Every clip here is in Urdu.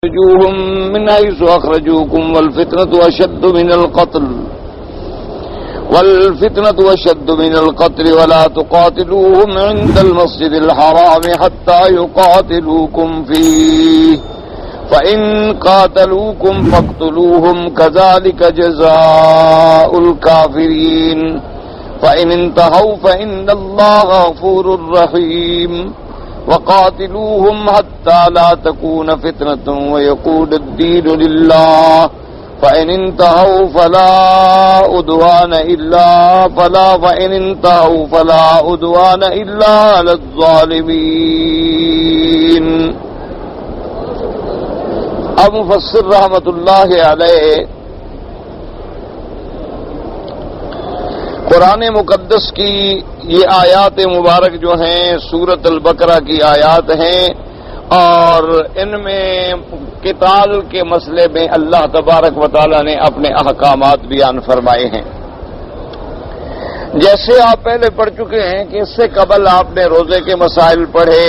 أخرجوهم من حيث أخرجوكم والفتنة أشد من القتل ولا تقاتلوهم عند المسجد الحرام حتى يقاتلوكم فيه فإن قاتلوكم فاقتلوهم كذلك جزاء الكافرين فإن انتهوا فإن الله غفور رحيم وقاتلوهم حتى لا تكون فتنة ويكون الدين لله فإن انتهوا فلا عدوان إلا على الظالمين. اب مفسر رحمت اللہ علیہ قرآن مقدس کی یہ آیات مبارک جو ہیں سورۃ البقرہ کی آیات ہیں، اور ان میں قتال کے مسئلے میں اللہ تبارک و تعالی نے اپنے احکامات بیان فرمائے ہیں. جیسے آپ پہلے پڑھ چکے ہیں کہ اس سے قبل آپ نے روزے کے مسائل پڑھے،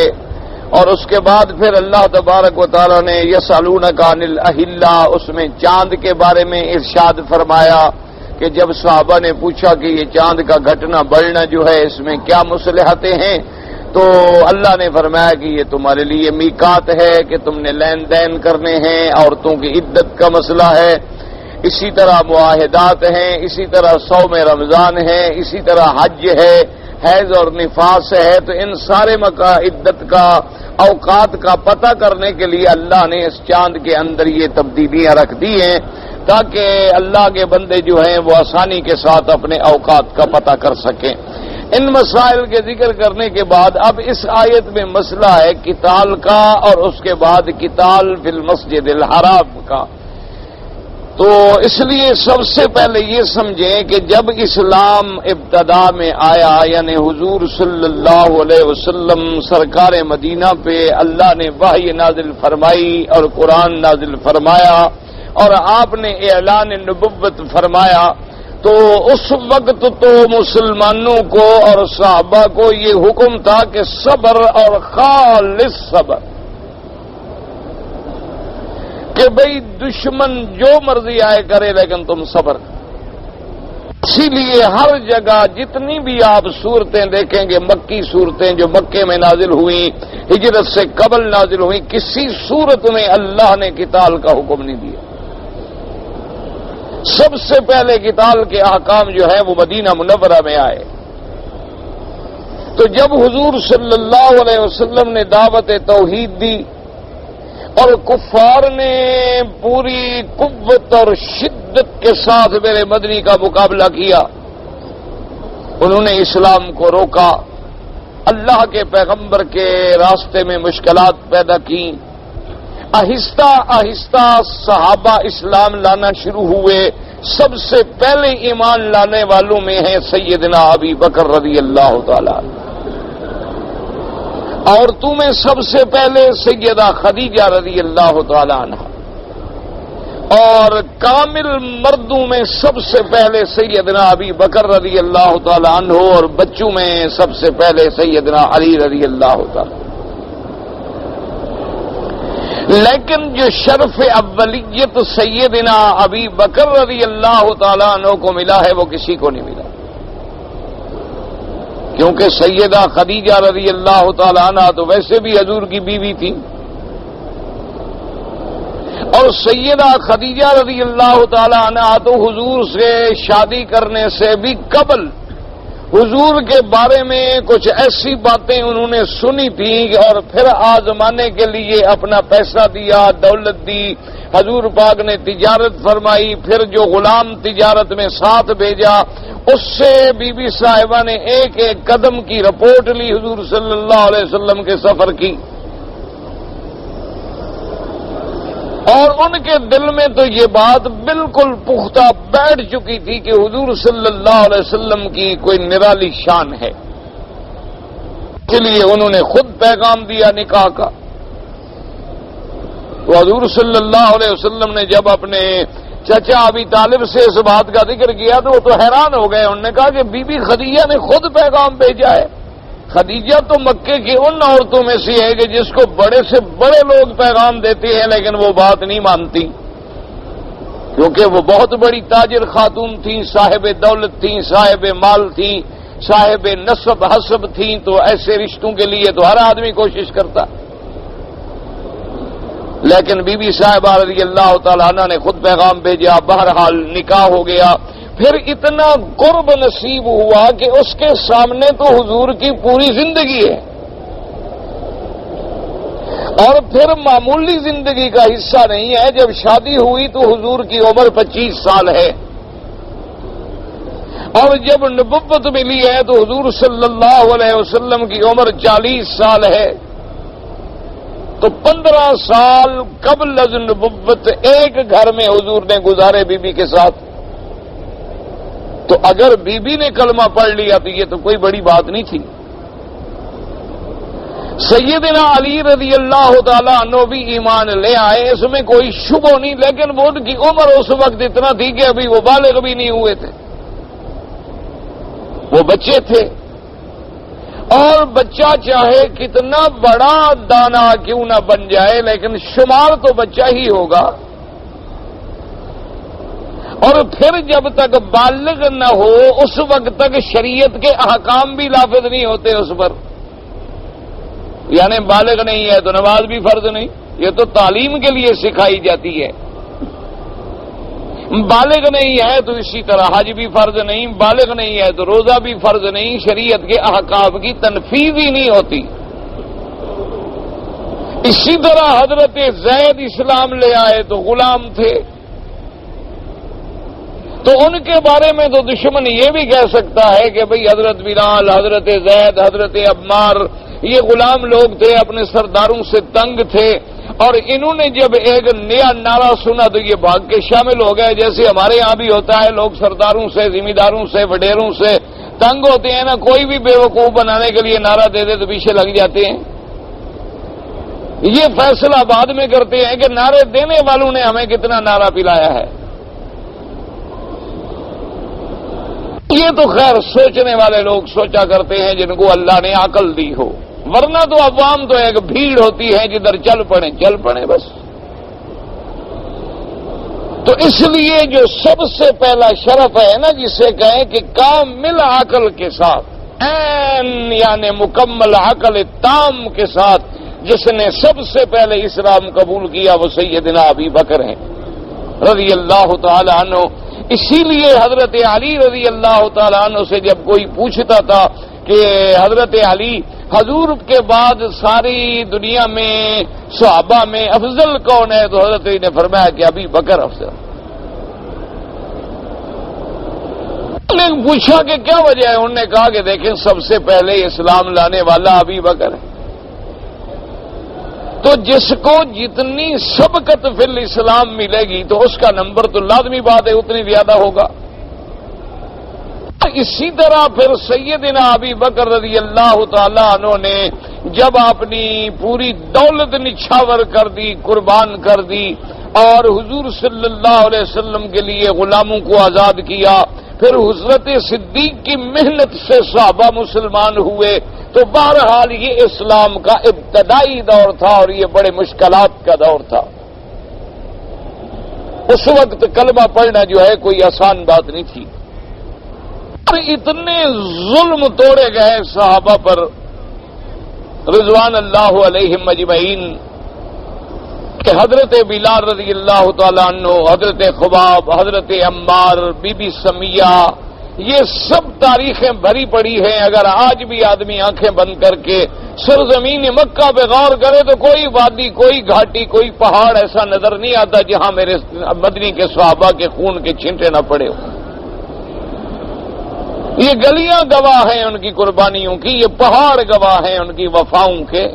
اور اس کے بعد پھر اللہ تبارک و تعالی نے یسألونک عن الاہلہ، اس میں چاند کے بارے میں ارشاد فرمایا کہ جب صحابہ نے پوچھا کہ یہ چاند کا گھٹنا بڑھنا جو ہے اس میں کیا مصلحتیں ہیں، تو اللہ نے فرمایا کہ یہ تمہارے لیے میقات ہے کہ تم نے لین دین کرنے ہیں، عورتوں کی عدت کا مسئلہ ہے، اسی طرح معاہدات ہیں، اسی طرح صوم رمضان ہے، اسی طرح حج ہے، حیض اور نفاس ہے. تو ان سارے عدت کا اوقات کا پتہ کرنے کے لیے اللہ نے اس چاند کے اندر یہ تبدیلیاں رکھ دی ہیں تاکہ اللہ کے بندے جو ہیں وہ آسانی کے ساتھ اپنے اوقات کا پتہ کر سکیں. ان مسائل کے ذکر کرنے کے بعد اب اس آیت میں مسئلہ ہے قتال کا، اور اس کے بعد قتال فی المسجد الحرام کا. تو اس لیے سب سے پہلے یہ سمجھیں کہ جب اسلام ابتدا میں آیا، یعنی حضور صلی اللہ علیہ وسلم سرکار مدینہ پہ اللہ نے وحی نازل فرمائی اور قرآن نازل فرمایا اور آپ نے اعلان نبوت فرمایا، تو اس وقت تو مسلمانوں کو اور صحابہ کو یہ حکم تھا کہ صبر اور خالص صبر، کہ بھئی دشمن جو مرضی آئے کرے لیکن تم صبر. اسی لیے ہر جگہ جتنی بھی آپ صورتیں دیکھیں گے، مکی صورتیں جو مکے میں نازل ہوئیں، ہجرت سے قبل نازل ہوئیں، کسی صورت میں اللہ نے قتال کا حکم نہیں دیا. سب سے پہلے قتال کے احکام جو ہیں وہ مدینہ منورہ میں آئے. تو جب حضور صلی اللہ علیہ وسلم نے دعوت توحید دی اور کفار نے پوری قوت اور شدت کے ساتھ میرے مدنی کا مقابلہ کیا، انہوں نے اسلام کو روکا، اللہ کے پیغمبر کے راستے میں مشکلات پیدا کی. آہستہ آہستہ صحابہ اسلام لانا شروع ہوئے. سب سے پہلے ایمان لانے والوں میں ہیں سیدنا ابی بکر رضی اللہ تعالی، عورتوں میں سب سے پہلے سیدہ خدیجہ رضی اللہ تعالی عنہ، اور کامل مردوں میں سب سے پہلے سیدنا ابی بکر رضی اللہ تعالی عنہ، اور بچوں میں سب سے پہلے سیدنا علی رضی اللہ تعالی. لیکن جو شرف اولیت سیدنا ابی بکر رضی اللہ تعالیٰ عنہ کو ملا ہے وہ کسی کو نہیں ملا، کیونکہ سیدہ خدیجہ رضی اللہ تعالیٰ عنہ تو ویسے بھی حضور کی بیوی تھی، اور سیدہ خدیجہ رضی اللہ تعالیٰ عنہ تو حضور سے شادی کرنے سے بھی قبل حضور کے بارے میں کچھ ایسی باتیں انہوں نے سنی تھی، اور پھر آزمانے کے لیے اپنا پیسہ دیا، دولت دی. حضور پاک نے تجارت فرمائی، پھر جو غلام تجارت میں ساتھ بھیجا اس سے بی بی صاحبہ نے ایک ایک قدم کی رپورٹ لی حضور صلی اللہ علیہ وسلم کے سفر کی، اور ان کے دل میں تو یہ بات بالکل پختہ بیٹھ چکی تھی کہ حضور صلی اللہ علیہ وسلم کی کوئی نرالی شان ہے. اس لیے انہوں نے خود پیغام دیا نکاح کا. تو حضور صلی اللہ علیہ وسلم نے جب اپنے چچا ابی طالب سے اس بات کا ذکر کیا تو وہ تو حیران ہو گئے. انہوں نے کہا کہ بی بی خدیجہ نے خود پیغام بھیجا ہے. خدیجہ تو مکے کی ان عورتوں میں سے ہے کہ جس کو بڑے سے بڑے لوگ پیغام دیتے ہیں لیکن وہ بات نہیں مانتی، کیونکہ وہ بہت بڑی تاجر خاتون تھیں، صاحب دولت تھیں، صاحب مال تھیں، صاحب نسب حسب تھیں، تو ایسے رشتوں کے لیے تو ہر آدمی کوشش کرتا، لیکن بی بی صاحبہ رضی اللہ تعالیٰ عنہ نے خود پیغام بھیجا، بہرحال نکاح ہو گیا۔ پھر اتنا قرب نصیب ہوا کہ اس کے سامنے تو حضور کی پوری زندگی ہے، اور پھر معمولی زندگی کا حصہ نہیں ہے۔ جب شادی ہوئی تو حضور کی عمر 25 سال ہے، اور جب نبوت ملی ہے تو حضور صلی اللہ علیہ وسلم کی عمر 40 سال ہے، تو 15 سال قبل از نبوت ایک گھر میں حضور نے گزارے بی بی کے ساتھ۔ تو اگر بی بی نے کلمہ پڑھ لیا تو یہ تو کوئی بڑی بات نہیں تھی۔ سیدنا علی رضی اللہ تعالیٰ عنہ بھی ایمان لے آئے، اس میں کوئی شبہ نہیں، لیکن وہ ان کی عمر اس وقت اتنا تھی کہ ابھی وہ بالغ بھی نہیں ہوئے تھے، وہ بچے تھے، اور بچہ چاہے کتنا بڑا دانا کیوں نہ بن جائے لیکن شمار تو بچہ ہی ہوگا، اور پھر جب تک بالغ نہ ہو اس وقت تک شریعت کے احکام بھی نافذ نہیں ہوتے اس پر۔ یعنی بالغ نہیں ہے تو نماز بھی فرض نہیں، یہ تو تعلیم کے لیے سکھائی جاتی ہے۔ بالغ نہیں ہے تو اسی طرح حج بھی فرض نہیں، بالغ نہیں ہے تو روزہ بھی فرض نہیں، شریعت کے احکام کی تنفیذ ہی نہیں ہوتی۔ اسی طرح حضرت زید اسلام لے آئے تو غلام تھے، تو ان کے بارے میں تو دشمن یہ بھی کہہ سکتا ہے کہ بھئی حضرت بلال، حضرت زید، حضرت عمار یہ غلام لوگ تھے، اپنے سرداروں سے تنگ تھے، اور انہوں نے جب ایک نیا نعرہ سنا تو یہ بھاگ کے شامل ہو گئے، جیسے ہمارے ہاں بھی ہوتا ہے، لوگ سرداروں سے، ذمہ داروں سے، وڈیروں سے تنگ ہوتے ہیں نا، کوئی بھی بیوقوف بنانے کے لیے نعرہ دے دے تو پیچھے لگ جاتے ہیں۔ یہ فیصلہ بعد میں کرتے ہیں کہ نعرے دینے والوں نے ہمیں کتنا نعرہ پلایا ہے۔ یہ تو خیر سوچنے والے لوگ سوچا کرتے ہیں جن کو اللہ نے عقل دی ہو، ورنہ تو عوام تو ایک بھیڑ ہوتی ہے جدھر چل پڑے بس۔ تو اس لیے جو سب سے پہلا شرف ہے نا، جسے کہیں کہ کامل عقل کے ساتھ، یعنی مکمل عقل تام کے ساتھ جس نے سب سے پہلے اسلام قبول کیا، وہ سیدنا ابی بکر ہیں رضی اللہ تعالی عنہ۔ اسی لیے حضرت علی رضی اللہ تعالیٰ عنہ سے جب کوئی پوچھتا تھا کہ حضرت علی حضور کے بعد ساری دنیا میں صحابہ میں افضل کون ہے، تو حضرت علی نے فرمایا کہ ابی بکر افضل۔ انہوں نے پوچھا کہ کیا وجہ ہے، انہوں نے کہا کہ دیکھیں سب سے پہلے اسلام لانے والا ابی بکر ہے، تو جس کو جتنی سبقت فی الاسلام ملے گی تو اس کا نمبر تو لازمی بات ہے اتنی زیادہ ہوگا۔ اسی طرح پھر سیدنا ابی بکر رضی اللہ تعالی عنہ نے جب اپنی پوری دولت نچھاور کر دی، قربان کر دی، اور حضور صلی اللہ علیہ وسلم کے لیے غلاموں کو آزاد کیا، پھر حضرت صدیق کی محنت سے صحابہ مسلمان ہوئے، تو بہرحال یہ اسلام کا ابتدائی دور تھا اور یہ بڑے مشکلات کا دور تھا۔ اس وقت کلمہ پڑھنا جو ہے کوئی آسان بات نہیں تھی، اور اتنے ظلم توڑے گئے صحابہ پر رضوان اللہ علیہم اجمعین کہ حضرت بلال رضی اللہ تعالیٰ عنہ، حضرت خباب، حضرت عمار، بی بی سمیہ، یہ سب تاریخیں بھری پڑی ہیں۔ اگر آج بھی آدمی آنکھیں بند کر کے سرزمین مکہ پہ غور کرے تو کوئی وادی، کوئی گھاٹی، کوئی پہاڑ ایسا نظر نہیں آتا جہاں میرے مدنی کے صحابہ کے خون کے چھینٹے نہ پڑے ہوں۔ یہ گلیاں گواہ ہیں ان کی قربانیوں کی، یہ پہاڑ گواہ ہیں ان کی وفاؤں کے،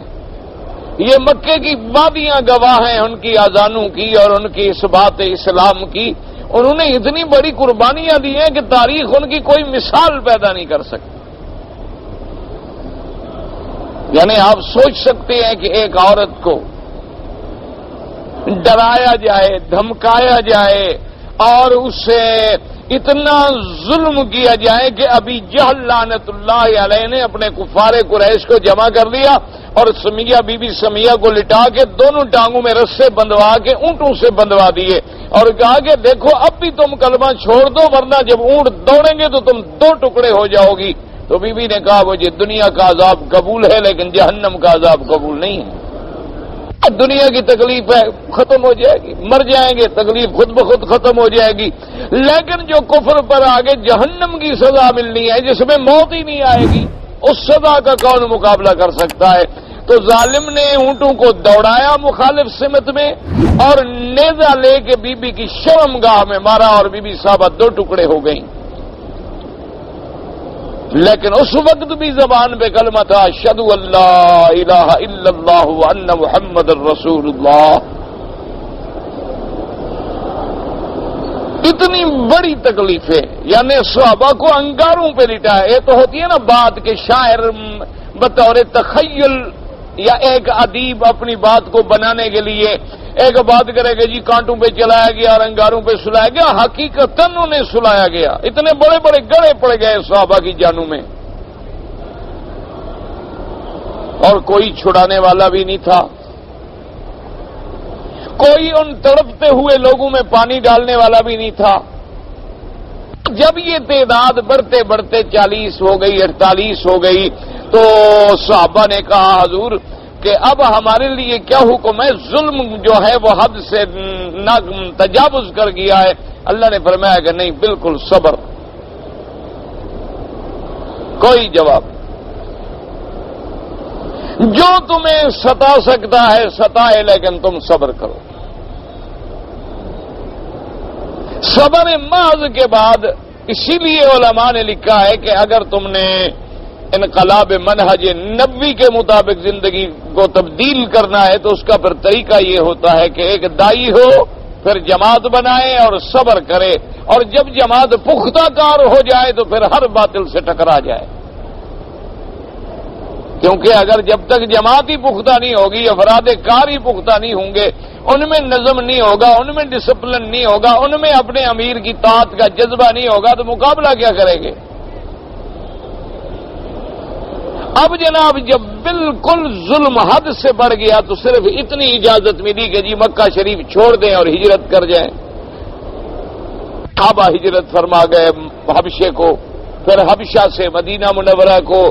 یہ مکے کی وادیاں گواہ ہیں ان کی اذانوں کی اور ان کی اثبات اسلام کی۔ انہوں نے اتنی بڑی قربانیاں دی ہیں کہ تاریخ ان کی کوئی مثال پیدا نہیں کر سکتی۔ یعنی آپ سوچ سکتے ہیں کہ ایک عورت کو ڈرایا جائے، دھمکایا جائے اور اسے اتنا ظلم کیا جائے کہ ابی جہل لعنت اللہ علیہ نے اپنے کفار قریش کو جمع کر لیا اور سمیہ بی بی سمیہ کو لٹا کے دونوں ٹانگوں میں رسے بندھوا کے اونٹوں سے بندھوا دیے اور کہا کہ دیکھو اب بھی تم کلمہ چھوڑ دو ورنہ جب اونٹ دوڑیں گے تو تم دو ٹکڑے ہو جاؤ گی. تو بی بی نے کہا مجھے دنیا کا عذاب قبول ہے لیکن جہنم کا عذاب قبول نہیں ہے. دنیا کی تکلیف ہے ختم ہو جائے گی, مر جائیں گے تکلیف خود بخود ختم ہو جائے گی, لیکن جو کفر پر آگے جہنم کی سزا ملنی ہے جس میں موت ہی نہیں آئے گی اس سزا کا کون مقابلہ کر سکتا ہے. تو ظالم نے اونٹوں کو دوڑایا مخالف سمت میں اور نیزہ لے کے بی بی کی شرمگاہ میں مارا اور بی بی صاحبہ دو ٹکڑے ہو گئیں. لیکن اس وقت بھی زبان پہ کلمہ تھا اشہد ان لا الہ الا اللہ وان محمد الرسول اللہ. اتنی بڑی تکلیفیں یعنی صحابہ کو انگاروں پہ لٹا ہے. یہ تو ہوتی ہے نا بات کہ شاعر بطور تخیل یا ایک ادیب اپنی بات کو بنانے کے لیے ایک بات کرے گا جی کانٹوں پہ چلایا گیا اور انگاروں پہ سلایا گیا, حقیقتاً انہیں سلایا گیا. اتنے بڑے بڑے گڑے پڑ گئے صحابہ کی جانوں میں اور کوئی چھڑانے والا بھی نہیں تھا, کوئی ان تڑپتے ہوئے لوگوں میں پانی ڈالنے والا بھی نہیں تھا. جب یہ تعداد بڑھتے بڑھتے 40 ہو گئی 48 ہو گئی تو صحابہ نے کہا حضور کہ اب ہمارے لیے کیا حکم ہے, ظلم جو ہے وہ حد سے تجاوز کر گیا ہے. اللہ نے فرمایا کہ نہیں بالکل صبر, کوئی جواب. جو تمہیں ستا سکتا ہے ستائے لیکن تم صبر کرو. صبر محض کے بعد اسی لیے علماء نے لکھا ہے کہ اگر تم نے انقلاب منہج نبوی کے مطابق زندگی کو تبدیل کرنا ہے تو اس کا پھر طریقہ یہ ہوتا ہے کہ ایک دائی ہو پھر جماعت بنائے اور صبر کرے اور جب جماعت پختہ کار ہو جائے تو پھر ہر باطل سے ٹکرا جائے. کیونکہ اگر جب تک جماعت ہی پختہ نہیں ہوگی افراد کار ہی پختہ نہیں ہوں گے, ان میں نظم نہیں ہوگا, ان میں ڈسپلن نہیں ہوگا, ان میں اپنے امیر کی طاعت کا جذبہ نہیں ہوگا تو مقابلہ کیا کریں گے. اب جناب جب بالکل ظلم حد سے بڑھ گیا تو صرف اتنی اجازت ملی کہ جی مکہ شریف چھوڑ دیں اور ہجرت کر جائیں. صحابہ ہجرت فرما گئے حبشے کو, پھر حبشہ سے مدینہ منورہ کو,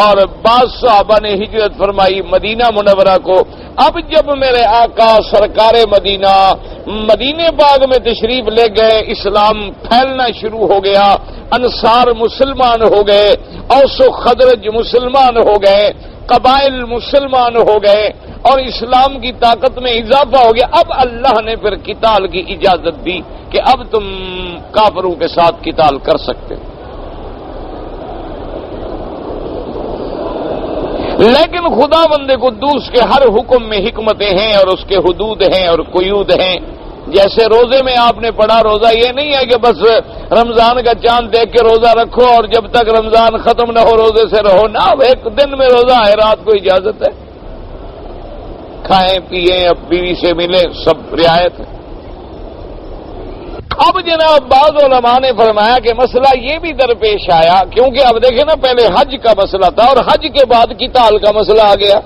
اور بعض صحابہ نے ہجرت فرمائی مدینہ منورہ کو. اب جب میرے آقا سرکار مدینہ مدینے باغ میں تشریف لے گئے, اسلام پھیلنا شروع ہو گیا, انصار مسلمان ہو گئے, اوس و خزرج مسلمان ہو گئے, قبائل مسلمان ہو گئے اور اسلام کی طاقت میں اضافہ ہو گیا. اب اللہ نے پھر قتال کی اجازت دی کہ اب تم کافروں کے ساتھ قتال کر سکتے. لیکن خدا بندے قدوس کے ہر حکم میں حکمتیں ہیں اور اس کے حدود ہیں اور قیود ہیں. جیسے روزے میں آپ نے پڑھا روزہ یہ نہیں ہے کہ بس رمضان کا چاند دیکھ کے روزہ رکھو اور جب تک رمضان ختم نہ ہو روزے سے رہو. نہ ایک دن میں روزہ ہے, رات کو اجازت ہے, کھائیں پیئیں, اب بیوی سے ملیں, سب رعایت ہے. اب جناب بعض علماء نے فرمایا کہ مسئلہ یہ بھی درپیش آیا کیونکہ اب دیکھیں نا پہلے حج کا مسئلہ تھا اور حج کے بعد قتال کا مسئلہ آ گیا,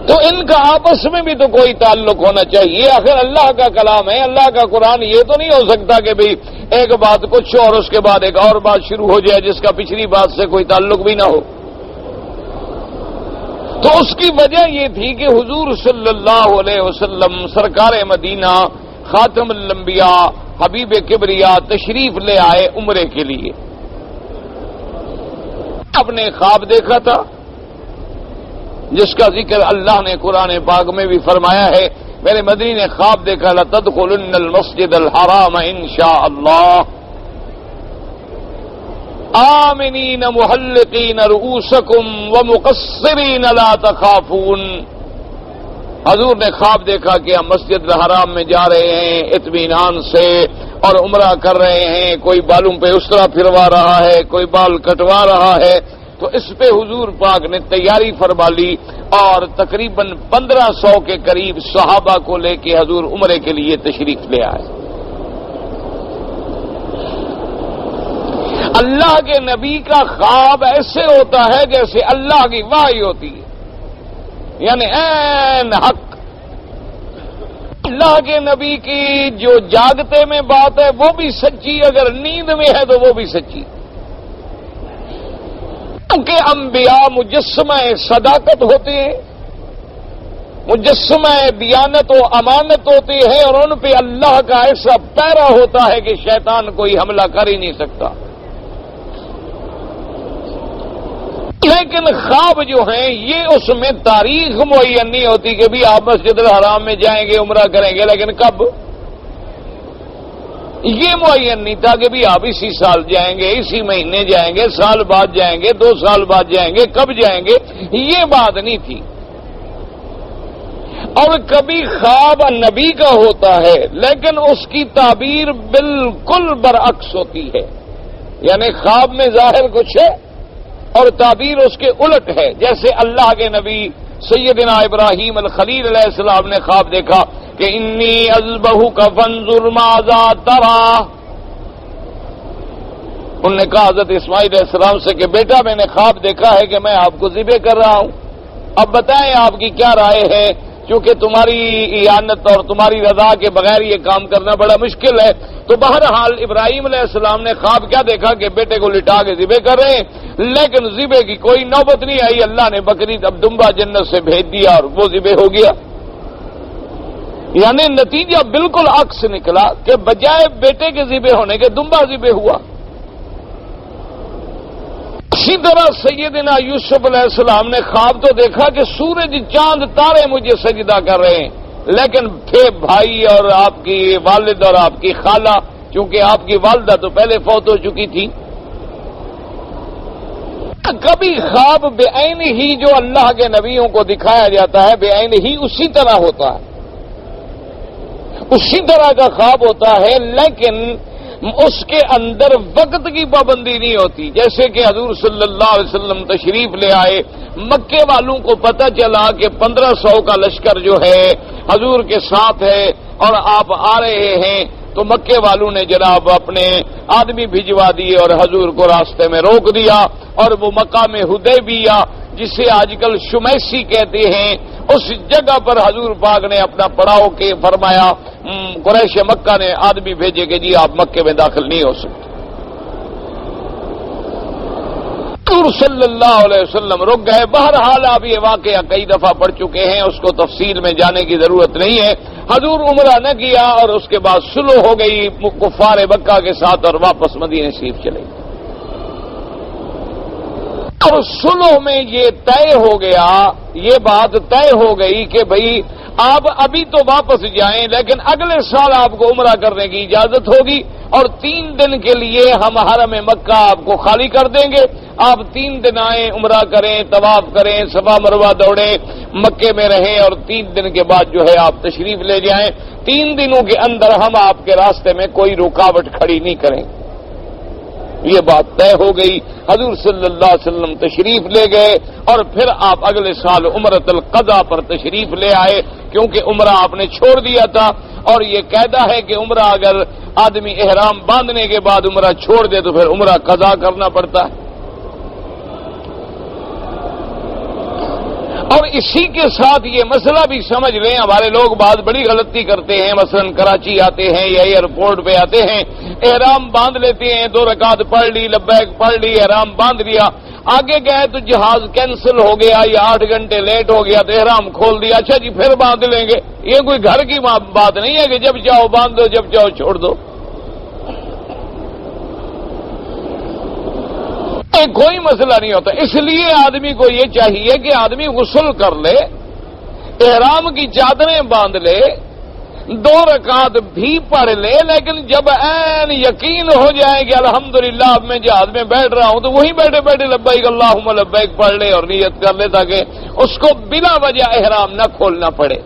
تو ان کا آپس میں بھی تو کوئی تعلق ہونا چاہیے. آخر اللہ کا کلام ہے, اللہ کا قرآن, یہ تو نہیں ہو سکتا کہ بھئی ایک بات کچھ اور اس کے بعد ایک اور بات شروع ہو جائے جس کا پچھلی بات سے کوئی تعلق بھی نہ ہو. تو اس کی وجہ یہ تھی کہ حضور صلی اللہ علیہ وسلم سرکار مدینہ خاتم الانبیاء حبیب کبریا تشریف لے آئے عمرے کے لیے. آپ نے خواب دیکھا تھا جس کا ذکر اللہ نے قرآن پاک میں بھی فرمایا ہے. میرے مدنی نے خواب دیکھا لتدخلن المسجد الحرام انشاء اللہ آمنین محلقین رؤوسکم ومقصرین لا تخافون. حضور نے خواب دیکھا کہ ہم مسجد الحرام میں جا رہے ہیں اطمینان سے اور عمرہ کر رہے ہیں, کوئی بالوں پہ اسرا پھروا رہا ہے, کوئی بال کٹوا رہا ہے. تو اس پہ حضور پاک نے تیاری فرما لی اور تقریباً 1500 کے قریب صحابہ کو لے کے حضور عمرے کے لیے تشریف لے آئے. اللہ کے نبی کا خواب ایسے ہوتا ہے جیسے اللہ کی وحی ہوتی ہے، یعنی عین حق۔ اللہ کے نبی کی جو جاگتے میں بات ہے وہ بھی سچی، اگر نیند میں ہے تو وہ بھی سچی، کیونکہ انبیاء مجسمہ صداقت ہوتے ہیں، مجسمہ دیانت و امانت ہوتے ہیں، اور ان پہ اللہ کا ایسا پیرا ہوتا ہے کہ شیطان کوئی حملہ کر ہی نہیں سکتا۔ لیکن خواب جو ہیں یہ اس میں تاریخ معین نہیں ہوتی کہ بھی آپ مسجد الحرام میں جائیں گے، عمرہ کریں گے، لیکن کب یہ معین نہیں تھا کہ بھی آپ اسی سال جائیں گے، اسی مہینے جائیں گے، سال بعد جائیں گے، 2 سال بعد جائیں گے، کب جائیں گے، یہ بات نہیں تھی۔ اور کبھی خواب نبی کا ہوتا ہے لیکن اس کی تعبیر بالکل برعکس ہوتی ہے، یعنی خواب میں ظاہر کچھ ہے اور تعبیر اس کے الٹ ہے۔ جیسے اللہ کے نبی سیدنا ابراہیم الخلیل علیہ السلام نے خواب دیکھا کہ انی اذبحک فانظر ماذا تری، انہوں نے کہا حضرت اسماعیل علیہ السلام سے کہ بیٹا میں نے خواب دیکھا ہے کہ میں آپ کو ذبح کر رہا ہوں، اب بتائیں آپ کی کیا رائے ہے، کیونکہ تمہاری اعانت اور تمہاری رضا کے بغیر یہ کام کرنا بڑا مشکل ہے۔ تو بہرحال ابراہیم علیہ السلام نے خواب کیا دیکھا کہ بیٹے کو لٹا کے ذبح کر رہے ہیں، لیکن ذبح کی کوئی نوبت نہیں آئی، اللہ نے بکری اب دمبا جنت سے بھیج دیا اور وہ ذبح ہو گیا۔ یعنی نتیجہ بالکل عکس نکلا کہ بجائے بیٹے کے ذبح ہونے کے دمبا ذبح ہوا۔ اسی طرح سیدنا یوسف علیہ السلام نے خواب تو دیکھا کہ سورج چاند تارے مجھے سجدہ کر رہے ہیں، لیکن تھے بھائی اور آپ کی والد اور آپ کی خالہ، چونکہ آپ کی والدہ تو پہلے فوت ہو چکی تھی۔ کبھی خواب بے عین ہی جو اللہ کے نبیوں کو دکھایا جاتا ہے بے عین ہی اسی طرح ہوتا ہے، اسی طرح کا خواب ہوتا ہے، لیکن اس کے اندر وقت کی پابندی نہیں ہوتی۔ جیسے کہ حضور صلی اللہ علیہ وسلم تشریف لے آئے، مکے والوں کو پتہ چلا کہ 1500 کا لشکر جو ہے حضور کے ساتھ ہے اور آپ آ رہے ہیں، تو مکے والوں نے جناب اپنے آدمی بھجوا دیے اور حضور کو راستے میں روک دیا، اور وہ مقام حدیبیہ جسے آج کل شمیسی کہتے ہیں اس جگہ پر حضور پاک نے اپنا پڑاؤ کے فرمایا، قریش مکہ نے آدمی بھیجے کہ جی آپ مکے میں داخل نہیں ہو سکتے۔ حضور صلی اللہ علیہ وسلم رک گئے۔ بہرحال آپ یہ واقعہ کئی دفعہ پڑھ چکے ہیں، اس کو تفصیل میں جانے کی ضرورت نہیں ہے۔ حضور عمرہ نہ کیا اور اس کے بعد صلح ہو گئی کفار مکہ کے ساتھ اور واپس مدینہ شریف چلے گئے۔ اور صلح میں یہ طے ہو گیا، یہ بات طے ہو گئی کہ بھئی آپ ابھی تو واپس جائیں لیکن اگلے سال آپ کو عمرہ کرنے کی اجازت ہوگی، اور 3 دن کے لیے ہم حرم مکہ آپ کو خالی کر دیں گے، آپ 3 دن آئیں، عمرہ کریں، طواف کریں، صفا مروہ دوڑیں، مکے میں رہیں، اور 3 دن کے بعد جو ہے آپ تشریف لے جائیں۔ 3 دنوں کے اندر ہم آپ کے راستے میں کوئی رکاوٹ کھڑی نہیں کریں۔ یہ بات طے ہو گئی، حضور صلی اللہ علیہ وسلم تشریف لے گئے، اور پھر آپ اگلے سال عمرۃ القضا پر تشریف لے آئے، کیونکہ عمرہ آپ نے چھوڑ دیا تھا، اور یہ قاعدہ ہے کہ عمرہ اگر آدمی احرام باندھنے کے بعد عمرہ چھوڑ دے تو پھر عمرہ قضا کرنا پڑتا ہے۔ اور اسی کے ساتھ یہ مسئلہ بھی سمجھ لیں، ہمارے لوگ بعض بڑی غلطی کرتے ہیں، مثلا کراچی آتے ہیں یا ایئرپورٹ پہ آتے ہیں، احرام باندھ لیتے ہیں، 2 رکعت پڑھ لی، لبیک پڑھ لی، احرام باندھ لیا، آگے گئے تو جہاز کینسل ہو گیا یا 8 گھنٹے لیٹ ہو گیا تو احرام کھول دیا، اچھا جی پھر باندھ لیں گے۔ یہ کوئی گھر کی بات نہیں ہے کہ جب چاہو باندھ دو، جب چاہو چھوڑ دو۔ کوئی مسئلہ نہیں ہوتا، اس لیے آدمی کو یہ چاہیے کہ آدمی غسل کر لے، احرام کی چادریں باندھ لے، 2 رکعت بھی پڑھ لے، لیکن جب عین یقین ہو جائے کہ الحمدللہ اب میں جہاز میں بیٹھ رہا ہوں تو وہیں بیٹھے بیٹھے لبیک اللہم لبیک پڑھ لے اور نیت کر لے، تاکہ اس کو بلا وجہ احرام نہ کھولنا پڑے۔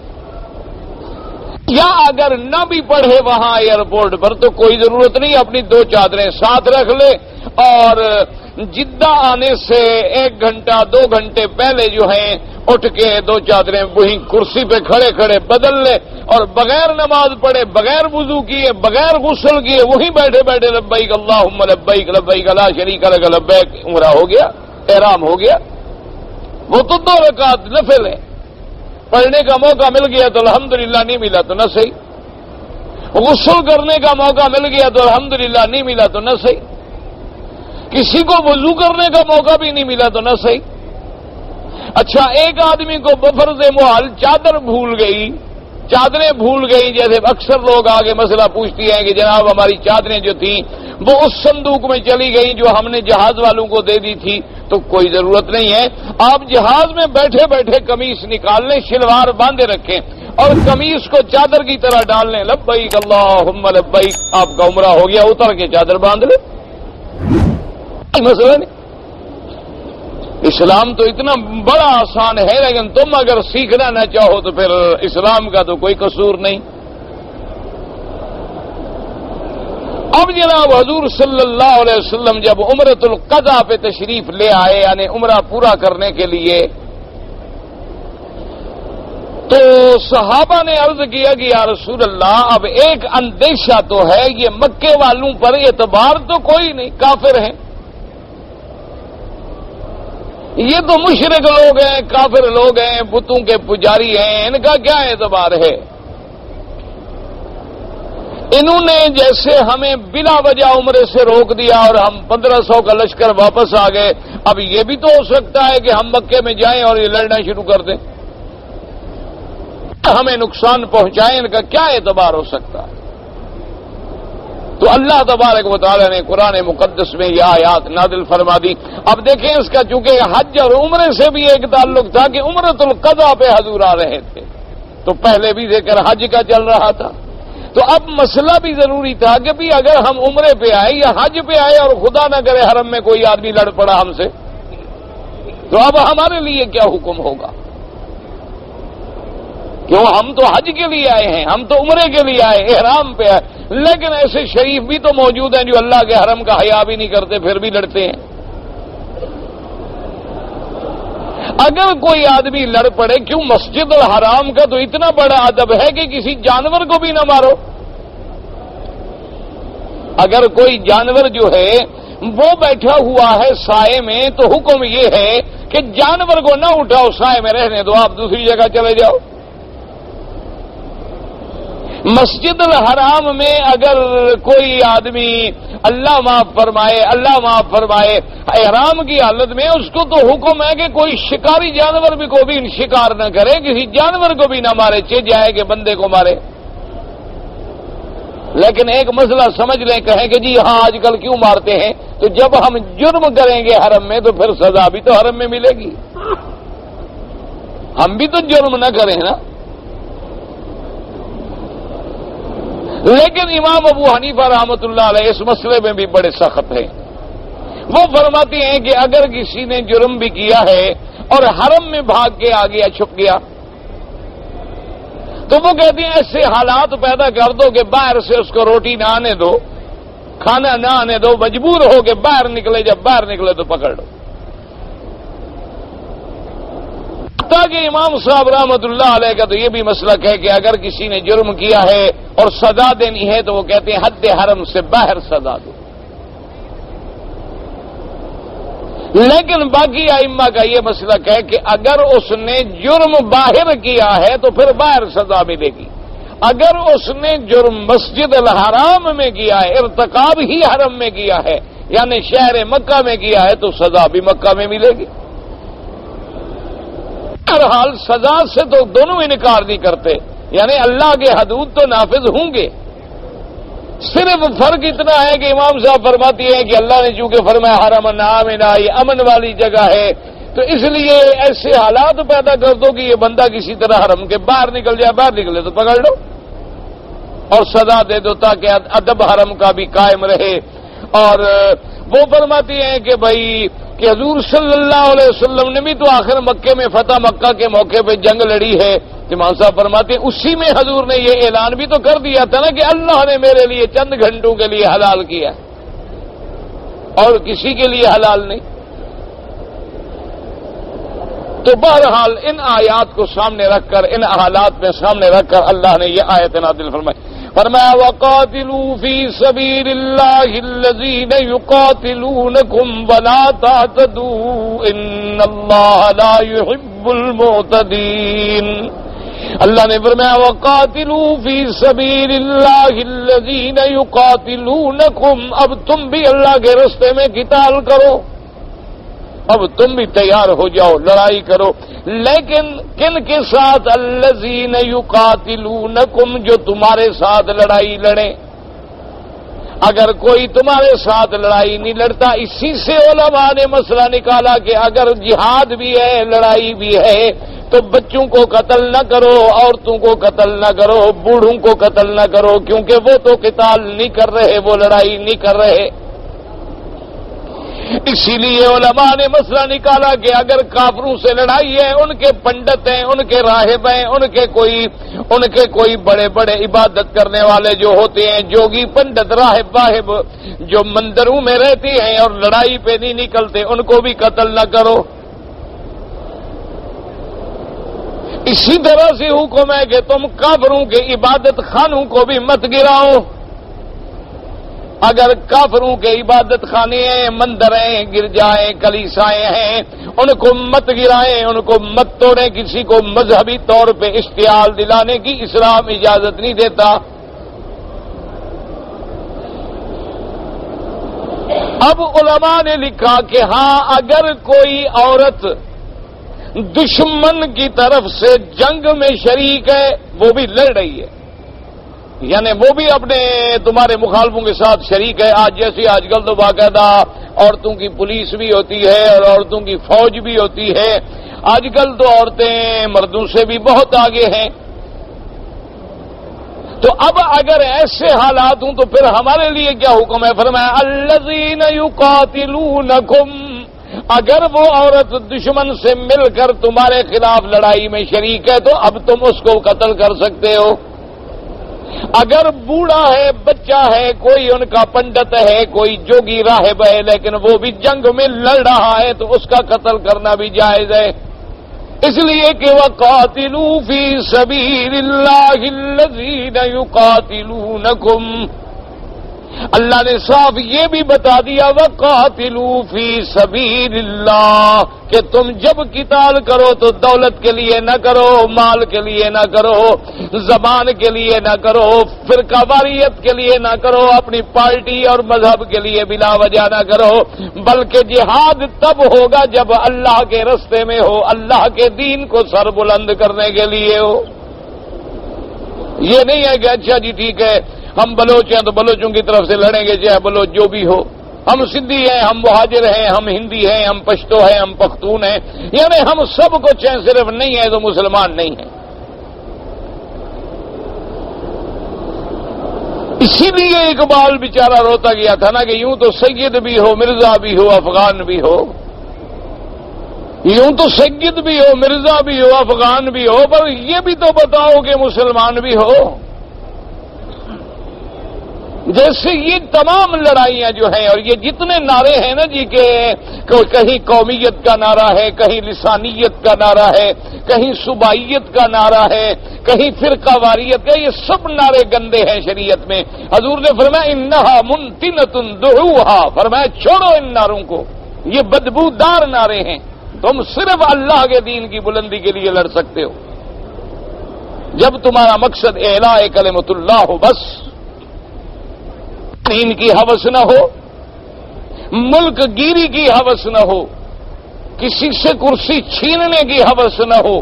یا اگر نہ بھی پڑھے وہاں ایئرپورٹ پر تو کوئی ضرورت نہیں، اپنی 2 چادریں ساتھ رکھ لے، اور جدہ آنے سے 1 گھنٹہ 2 گھنٹے پہلے جو ہیں اٹھ کے دو چادریں وہیں کرسی پہ کھڑے کھڑے بدل لے اور بغیر نماز پڑھے، بغیر وضو کیے، بغیر غسل کیے، وہیں بیٹھے بیٹھے لبیک اللہم لبیک لبیک لا شریک لک لبیک، عمرہ ہو گیا، احرام ہو گیا۔ وہ تو 2 رکعت نفل ہے، پڑھنے کا موقع مل گیا تو الحمدللہ، نہیں ملا تو نہ صحیح۔ غسل کرنے کا موقع مل گیا تو الحمدللہ، نہیں ملا تو نہ صحیح۔ کسی کو وضو کرنے کا موقع بھی نہیں ملا تو نہ صحیح۔ اچھا، ایک آدمی کو بفرض محال چادر بھول گئی، چادریں بھول گئی، جیسے اکثر لوگ آگے مسئلہ پوچھتی ہیں کہ جناب ہماری چادریں جو تھیں وہ اس صندوق میں چلی گئی جو ہم نے جہاز والوں کو دے دی تھی، تو کوئی ضرورت نہیں ہے، آپ جہاز میں بیٹھے بیٹھے قمیص نکال لیں، شلوار باندھے رکھیں اور قمیص کو چادر کی طرح ڈال لیں، لبیک اللہم لبیک، آپ کا عمرہ ہو گیا، اتر کے چادر باندھ لیں، مسئلہ نہیں۔ اسلام تو اتنا بڑا آسان ہے، لیکن تم اگر سیکھنا نہ چاہو تو پھر اسلام کا تو کوئی قصور نہیں۔ اب جناب حضور صلی اللہ علیہ وسلم جب عمرۃ القضاء پہ تشریف لے آئے، یعنی عمرہ پورا کرنے کے لیے، تو صحابہ نے عرض کیا کہ یا رسول اللہ، اب ایک اندیشہ تو ہے، یہ مکے والوں پر اعتبار تو کوئی نہیں، کافر ہیں، یہ تو مشرک لوگ ہیں، کافر لوگ ہیں، بتوں کے پجاری ہیں، ان کا کیا اعتبار ہے؟ انہوں نے جیسے ہمیں بلا وجہ عمرے سے روک دیا اور ہم 1500 کا لشکر واپس آ گئے، اب یہ بھی تو ہو سکتا ہے کہ ہم مکے میں جائیں اور یہ لڑنا شروع کر دیں، ہمیں نقصان پہنچائیں، ان کا کیا اعتبار ہو سکتا ہے؟ تو اللہ تبارک و تعالی نے قرآن مقدس میں یہ آیات نازل فرما دی۔ اب دیکھیں اس کا چونکہ حج اور عمرے سے بھی ایک تعلق تھا کہ عمرۃ القضاء پہ حضور آ رہے تھے، تو پہلے بھی ذکر حج کا چل رہا تھا، تو اب مسئلہ بھی ضروری تھا کہ بھی اگر ہم عمرے پہ آئے یا حج پہ آئے اور خدا نہ کرے حرم میں کوئی آدمی لڑ پڑا ہم سے، تو اب ہمارے لیے کیا حکم ہوگا؟ کیوں، ہم تو حج کے لیے آئے ہیں، ہم تو عمرے کے لیے آئے، احرام پہ آئے، لیکن ایسے شریف بھی تو موجود ہیں جو اللہ کے حرم کا حیا بھی نہیں کرتے پھر بھی لڑتے ہیں۔ اگر کوئی آدمی لڑ پڑے، کیوں مسجد الحرام کا تو اتنا بڑا ادب ہے کہ کسی جانور کو بھی نہ مارو، اگر کوئی جانور جو ہے وہ بیٹھا ہوا ہے سائے میں تو حکم یہ ہے کہ جانور کو نہ اٹھاؤ، سائے میں رہنے دو، آپ دوسری جگہ چلے جاؤ۔ مسجد الحرام میں اگر کوئی آدمی اللہ معاف فرمائے احرام کی حالت میں، اس کو تو حکم ہے کہ کوئی شکاری جانور بھی کو بھی شکار نہ کرے، کسی جانور کو بھی نہ مارے، جائے کہ بندے کو مارے۔ لیکن ایک مسئلہ سمجھ لیں، کہیں کہ جی ہاں آج کل کیوں مارتے ہیں، تو جب ہم جرم کریں گے حرم میں تو پھر سزا بھی تو حرم میں ملے گی، ہم بھی تو جرم نہ کریں نا۔ لیکن امام ابو حنیفہ رحمۃ اللہ علیہ اس مسئلے میں بھی بڑے سخت ہیں، وہ فرماتے ہیں کہ اگر کسی نے جرم بھی کیا ہے اور حرم میں بھاگ کے آ گیا، چھپ گیا، تو وہ کہتے ہیں ایسے حالات پیدا کر دو کہ باہر سے اس کو روٹی نہ آنے دو، کھانا نہ آنے دو، مجبور ہو کے باہر نکلے، جب باہر نکلے تو پکڑ دو۔ تاکہ امام صاحب رحمۃ اللہ علیہ کا تو یہ بھی مسلک ہے کہ اگر کسی نے جرم کیا ہے اور سزا دینی ہے تو وہ کہتے ہیں حد حرم سے باہر سزا دو۔ لیکن باقی ائمہ کا یہ مسلک ہے کہ اگر اس نے جرم باہر کیا ہے تو پھر باہر سزا ملے گی، اگر اس نے جرم مسجد الحرام میں کیا ہے، ارتکاب ہی حرم میں کیا ہے، یعنی شہر مکہ میں کیا ہے، تو سزا بھی مکہ میں ملے گی۔ حال سزا سے تو دونوں انکار نہیں کرتے، یعنی اللہ کے حدود تو نافذ ہوں گے، صرف فرق اتنا ہے کہ امام صاحب فرماتی ہیں کہ اللہ نے چونکہ فرمایا حرم آمنا، یہ امن والی جگہ ہے، تو اس لیے ایسے حالات پیدا کر دو کہ یہ بندہ کسی طرح حرم کے باہر نکل جائے، باہر نکلے تو پکڑ لو اور سزا دے دو تاکہ ادب حرم کا بھی قائم رہے۔ اور وہ فرماتی ہیں کہ بھائی کہ حضور صلی اللہ علیہ وسلم نے بھی تو آخر مکے میں فتح مکہ کے موقع پہ جنگ لڑی ہے، امام صاحب فرماتے ہیں اسی میں حضور نے یہ اعلان بھی تو کر دیا تھا نا کہ اللہ نے میرے لیے چند گھنٹوں کے لیے حلال کیا اور کسی کے لیے حلال نہیں۔ تو بہرحال ان آیات کو سامنے رکھ کر، ان حالات میں سامنے رکھ کر اللہ نے یہ آیت نازل فرمائی، فرمایا وَقَاتِلُوا فِي سَبِيلِ اللَّهِ الَّذِينَ يُقَاتِلُونَكُمْ وَلَا تَعْتَدُوا إِنَّ اللَّهَ لَا يُحِبُّ الْمُعْتَدِينَ۔ اللہ نے فرمایا وَقَاتِلُوا فِي سَبِيلِ اللَّهِ الَّذِينَ يُقَاتِلُونَكُمْ، اب تم بھی اللہ کے راستے میں قتال کرو، اب تم بھی تیار ہو جاؤ، لڑائی کرو، لیکن کن کے ساتھ؟ الذین یقاتلونکم، جو تمہارے ساتھ لڑائی لڑیں۔ اگر کوئی تمہارے ساتھ لڑائی نہیں لڑتا، اسی سے علماء نے مسئلہ نکالا کہ اگر جہاد بھی ہے، لڑائی بھی ہے، تو بچوں کو قتل نہ کرو، عورتوں کو قتل نہ کرو، بوڑھوں کو قتل نہ کرو، کیونکہ وہ تو قتال نہیں کر رہے، وہ لڑائی نہیں کر رہے۔ اسی لیے علماء نے مسئلہ نکالا کہ اگر کافروں سے لڑائی ہے، ان کے پنڈت ہیں، ان کے راہب ہیں، ان کے کوئی بڑے بڑے عبادت کرنے والے جو ہوتے ہیں، جوگی پنڈت راہب واہب، جو مندروں میں رہتے ہیں اور لڑائی پہ نہیں نکلتے، ان کو بھی قتل نہ کرو۔ اسی طرح سے حکم ہے کہ تم کافروں کے عبادت خانوں کو بھی مت گراؤ۔ اگر کافروں کے عبادت خانے ہیں، مندر ہیں، گرجائیں، کلیسائیں ہیں، ان کو مت گرائیں، ان کو مت توڑیں، کسی کو مذہبی طور پہ اشتعال دلانے کی اسلام اجازت نہیں دیتا۔ اب علماء نے لکھا کہ ہاں، اگر کوئی عورت دشمن کی طرف سے جنگ میں شریک ہے، وہ بھی لڑ رہی ہے، یعنی وہ بھی اپنے تمہارے مخالفوں کے ساتھ شریک ہے۔ آج کل تو باقاعدہ عورتوں کی پولیس بھی ہوتی ہے اور عورتوں کی فوج بھی ہوتی ہے، آج کل تو عورتیں مردوں سے بھی بہت آگے ہیں۔ تو اب اگر ایسے حالات ہوں تو پھر ہمارے لیے کیا حکم ہے؟ فرمایا الذین یقاتلونکم، اگر وہ عورت دشمن سے مل کر تمہارے خلاف لڑائی میں شریک ہے تو اب تم اس کو قتل کر سکتے ہو۔ اگر بوڑھا ہے، بچہ ہے، کوئی ان کا پنڈت ہے، کوئی جوگی راہب ہے، لیکن وہ بھی جنگ میں لڑ رہا ہے تو اس کا قتل کرنا بھی جائز ہے، اس لیے کہ وَقَاتِلُوا فِي سَبِيلِ اللَّهِ الَّذِينَ يُقَاتِلُونَكُمْ۔ اللہ نے صاف یہ بھی بتا دیا وَقَاتِلُوا فِي سَبِيلِ اللَّهِ کہ تم جب قتال کرو تو دولت کے لیے نہ کرو، مال کے لیے نہ کرو، زبان کے لیے نہ کرو، فرقہ واریت کے لیے نہ کرو، اپنی پارٹی اور مذہب کے لیے بلا وجہ نہ کرو، بلکہ جہاد تب ہوگا جب اللہ کے راستے میں ہو، اللہ کے دین کو سر بلند کرنے کے لیے ہو۔ یہ نہیں ہے کہ اچھا جی ٹھیک ہے ہم بلوچ ہیں تو بلوچوں کی طرف سے لڑیں گے، چاہے بلوچ جو بھی ہو، ہم سندھی ہیں، ہم مہاجر ہیں، ہم ہندی ہیں، ہم پشتو ہیں، ہم پختون ہیں، یعنی ہم سب کچھ ہیں، صرف نہیں ہے تو مسلمان نہیں ہیں۔ اسی لیے اقبال بیچارہ روتا گیا تھا نا کہ یوں تو سید بھی ہو، مرزا بھی ہو، افغان بھی ہو، یوں تو سید بھی ہو، مرزا بھی ہو، افغان بھی ہو، پر یہ بھی تو بتاؤ کہ مسلمان بھی ہو۔ جیسے یہ تمام لڑائیاں جو ہیں اور یہ جتنے نعرے ہیں نا جی کہ کہیں قومیت کا نعرہ ہے، کہیں لسانیت کا نعرہ ہے، کہیں صوبائیت کا نعرہ ہے، کہیں فرقہ واریت کا، یہ سب نعرے گندے ہیں شریعت میں۔ حضور نے فرمایا انہا منتنۃ دعوہا، فرمایا چھوڑو ان نعروں کو، یہ بدبودار نعرے ہیں، تم صرف اللہ کے دین کی بلندی کے لیے لڑ سکتے ہو جب تمہارا مقصد اعلاء کلمۃ اللہ ہو، بس دین کی ہوس نہ ہو، ملک گیری کی ہوس نہ ہو، کسی سے کرسی چھیننے کی ہوس نہ ہو۔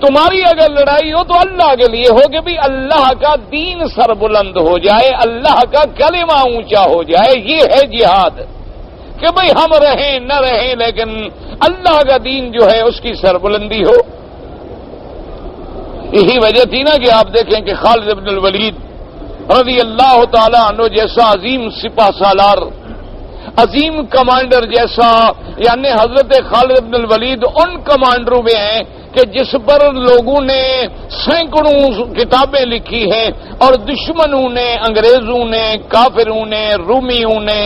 تمہاری اگر لڑائی ہو تو اللہ کے لیے ہو کہ بھی اللہ کا دین سر بلند ہو جائے، اللہ کا کلمہ اونچا ہو جائے، یہ ہے جہاد، کہ بھئی ہم رہیں نہ رہیں لیکن اللہ کا دین جو ہے اس کی سر بلندی ہو۔ یہی وجہ تھی نا کہ آپ دیکھیں کہ خالد بن الولید رضی اللہ تعالی عنہ جیسا عظیم سپہ سالار، عظیم کمانڈر جیسا، یعنی حضرت خالد بن الولید ان کمانڈروں میں ہیں کہ جس پر لوگوں نے سینکڑوں کتابیں لکھی ہیں اور دشمنوں نے، انگریزوں نے، کافروں نے، رومیوں نے،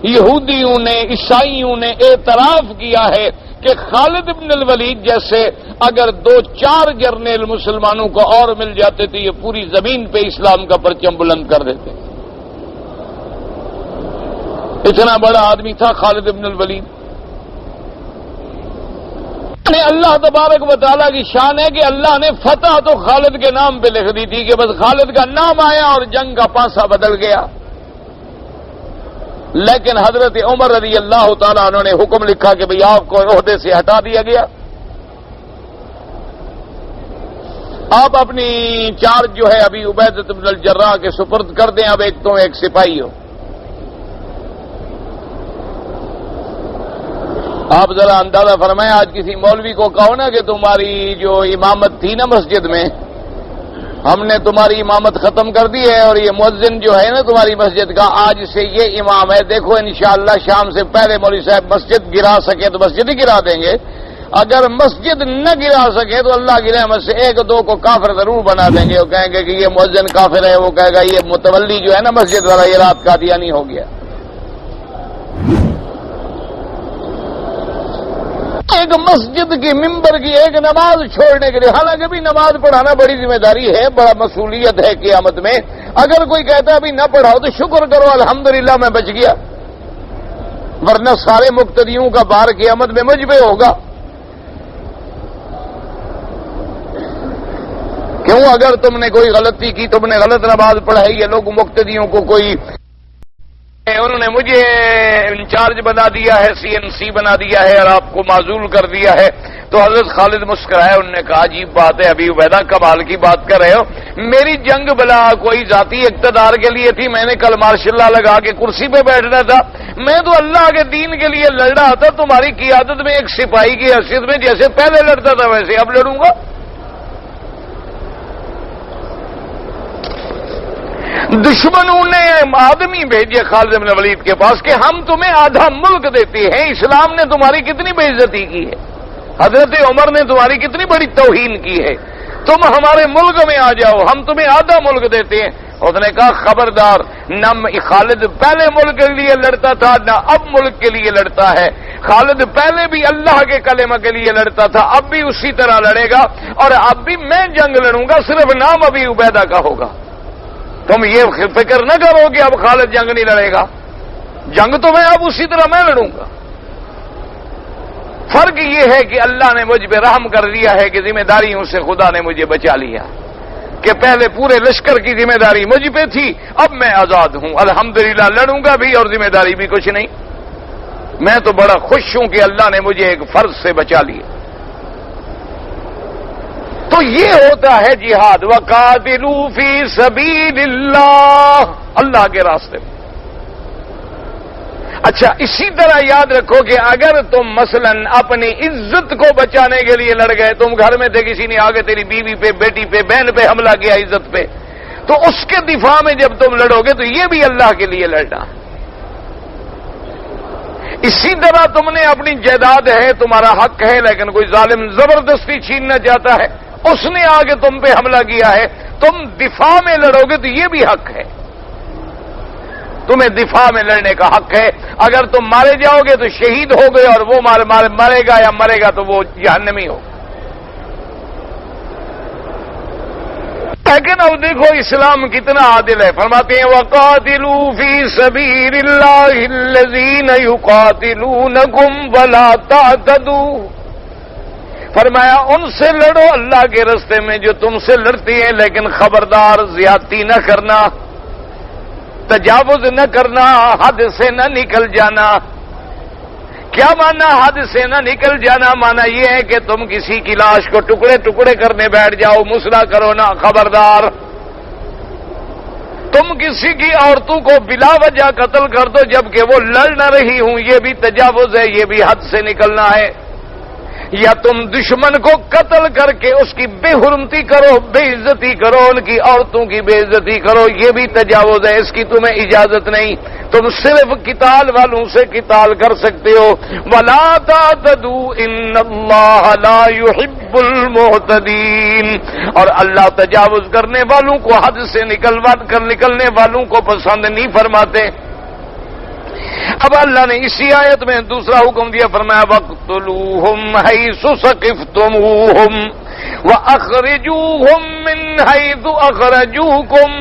یہودیوں نے، عیسائیوں نے اعتراف کیا ہے کہ خالد بن الولید جیسے اگر 2-4 جرنیل مسلمانوں کو اور مل جاتے تھے یہ پوری زمین پہ اسلام کا پرچم بلند کر دیتے. اتنا بڑا آدمی تھا خالد بن الولید. اللہ تبارک و تعالیٰ کی شان ہے کہ اللہ نے فتح تو خالد کے نام پہ لکھ دی تھی کہ بس خالد کا نام آیا اور جنگ کا پانسا بدل گیا. لیکن حضرت عمر رضی اللہ تعالیٰ عنہ نے حکم لکھا کہ بھئی آپ کو عہدے سے ہٹا دیا گیا. آپ اپنی چارج جو ہے ابھی عبیدہ بن الجراح کے سپرد کر دیں. اب ایک سپاہی ہو. آپ ذرا اندازہ فرمائیں آج کسی مولوی کو کہو نا کہ تمہاری جو امامت تھی نا مسجد میں ہم نے تمہاری امامت ختم کر دی ہے اور یہ مؤذن جو ہے نا تمہاری مسجد کا آج سے یہ امام ہے. دیکھو انشاءاللہ شام سے پہلے مولوی صاحب مسجد گرا سکے تو مسجد ہی گرا دیں گے. اگر مسجد نہ گرا سکے تو اللہ کی رحمت سے 1-2 کو کافر ضرور بنا دیں گے. وہ کہیں گے کہ یہ مؤذن کافر ہے. وہ کہے گا یہ متولی جو ہے نا مسجد والا یہ رات قادیانی ہو گیا. ایک مسجد کی ممبر کی ایک نماز چھوڑنے کے لیے حالانکہ بھی نماز پڑھانا بڑی ذمہ داری ہے بڑا مسئولیت ہے قیامت میں. اگر کوئی کہتا ہے ابھی نہ پڑھاؤ تو شکر کرو الحمدللہ میں بچ گیا ورنہ سارے مقتدیوں کا بار قیامت میں مجھ پہ ہوگا. کیوں اگر تم نے کوئی غلطی کی تم نے غلط نماز پڑھائی ہے لوگ مقتدیوں کو کوئی انہوں نے مجھے انچارج بنا دیا ہے CNC بنا دیا ہے اور آپ کو معزول کر دیا ہے. تو حضرت خالد مسکرائے. انہوں نے کہا عجیب بات ہے ابھی عبیدہ کمال کی بات کر رہے ہو. میری جنگ بلا کوئی ذاتی اقتدار کے لیے تھی. میں نے کل ماشاء اللہ لگا کے کرسی پہ بیٹھنا تھا. میں تو اللہ کے دین کے لیے لڑ رہا تھا تمہاری قیادت میں ایک سپاہی کی حیثیت میں جیسے پہلے لڑتا تھا ویسے اب لڑوں گا. دشمنوں نے آدمی بھیجے خالد بن ولید کے پاس کہ ہم تمہیں آدھا ملک دیتے ہیں. اسلام نے تمہاری کتنی بے عزتی کی ہے. حضرت عمر نے تمہاری کتنی بڑی توہین کی ہے. تم ہمارے ملک میں آ جاؤ ہم تمہیں آدھا ملک دیتے ہیں. اس نے کہا خبردار نہ خالد پہلے ملک کے لیے لڑتا تھا نہ اب ملک کے لیے لڑتا ہے. خالد پہلے بھی اللہ کے کلمہ کے لیے لڑتا تھا اب بھی اسی طرح لڑے گا اور اب بھی میں جنگ لڑوں گا صرف نام ابھی عبیدہ کا ہوگا. تم یہ فکر نہ کرو کہ اب خالد جنگ نہیں لڑے گا. جنگ تو میں اب اسی طرح میں لڑوں گا. فرق یہ ہے کہ اللہ نے مجھ پہ رحم کر دیا ہے کہ ذمہ داریوں سے خدا نے مجھے بچا لیا کہ پہلے پورے لشکر کی ذمہ داری مجھ پہ تھی اب میں آزاد ہوں الحمدللہ لڑوں گا بھی اور ذمہ داری بھی کچھ نہیں. میں تو بڑا خوش ہوں کہ اللہ نے مجھے ایک فرض سے بچا لیا. تو یہ ہوتا ہے جہاد. وقاتلوا فی سبیل اللہ اللہ کے راستے میں. اچھا اسی طرح یاد رکھو کہ اگر تم مثلا اپنی عزت کو بچانے کے لیے لڑ گئے تم گھر میں تھے کسی نے آگے تیری بیوی پہ بیٹی پہ بہن پہ حملہ کیا عزت پہ تو اس کے دفاع میں جب تم لڑو گے تو یہ بھی اللہ کے لیے لڑنا. اسی طرح تم نے اپنی جائیداد ہے تمہارا حق ہے لیکن کوئی ظالم زبردستی چھیننا چاہتا ہے اس نے آگے تم پہ حملہ کیا ہے تم دفاع میں لڑو گے تو یہ بھی حق ہے. تمہیں دفاع میں لڑنے کا حق ہے. اگر تم مارے جاؤ گے تو شہید ہو گئے اور وہ مرے گا یا مرے گا تو وہ جہنمی ہو. لیکن اب دیکھو اسلام کتنا عادل ہے. فرماتے ہیں وقاتلوا فی سبیل اللہ الذین یقاتلونکم ولا تعتدوا. فرمایا ان سے لڑو اللہ کے راستے میں جو تم سے لڑتی ہیں لیکن خبردار زیادتی نہ کرنا تجاوز نہ کرنا حد سے نہ نکل جانا. کیا مانا حد سے نہ نکل جانا؟ مانا یہ ہے کہ تم کسی کی لاش کو ٹکڑے ٹکڑے کرنے بیٹھ جاؤ مسئلہ کرو نا خبردار. تم کسی کی عورتوں کو بلا وجہ قتل کر دو جبکہ وہ لڑ نہ رہی ہوں یہ بھی تجاوز ہے یہ بھی حد سے نکلنا ہے. یا تم دشمن کو قتل کر کے اس کی بے حرمتی کرو بے عزتی کرو ان کی عورتوں کی بے عزتی کرو یہ بھی تجاوز ہے اس کی تمہیں اجازت نہیں. تم صرف قتال والوں سے قتال کر سکتے ہو. ولا تعتدوا ان اللہ لا يحب المعتدین. اور اللہ تجاوز کرنے والوں کو حد سے نکلنے والوں کو پسند نہیں فرماتے. اب اللہ نے اسی آیت میں دوسرا حکم دیا، فرمایا وَاقْتُلُوهُمْ حَيْثُ ثَقِفْتُمُوهُمْ وَأَخْرِجُوهُمْ مِنْ حَيْثُ أَخْرَجُوكُمْ۔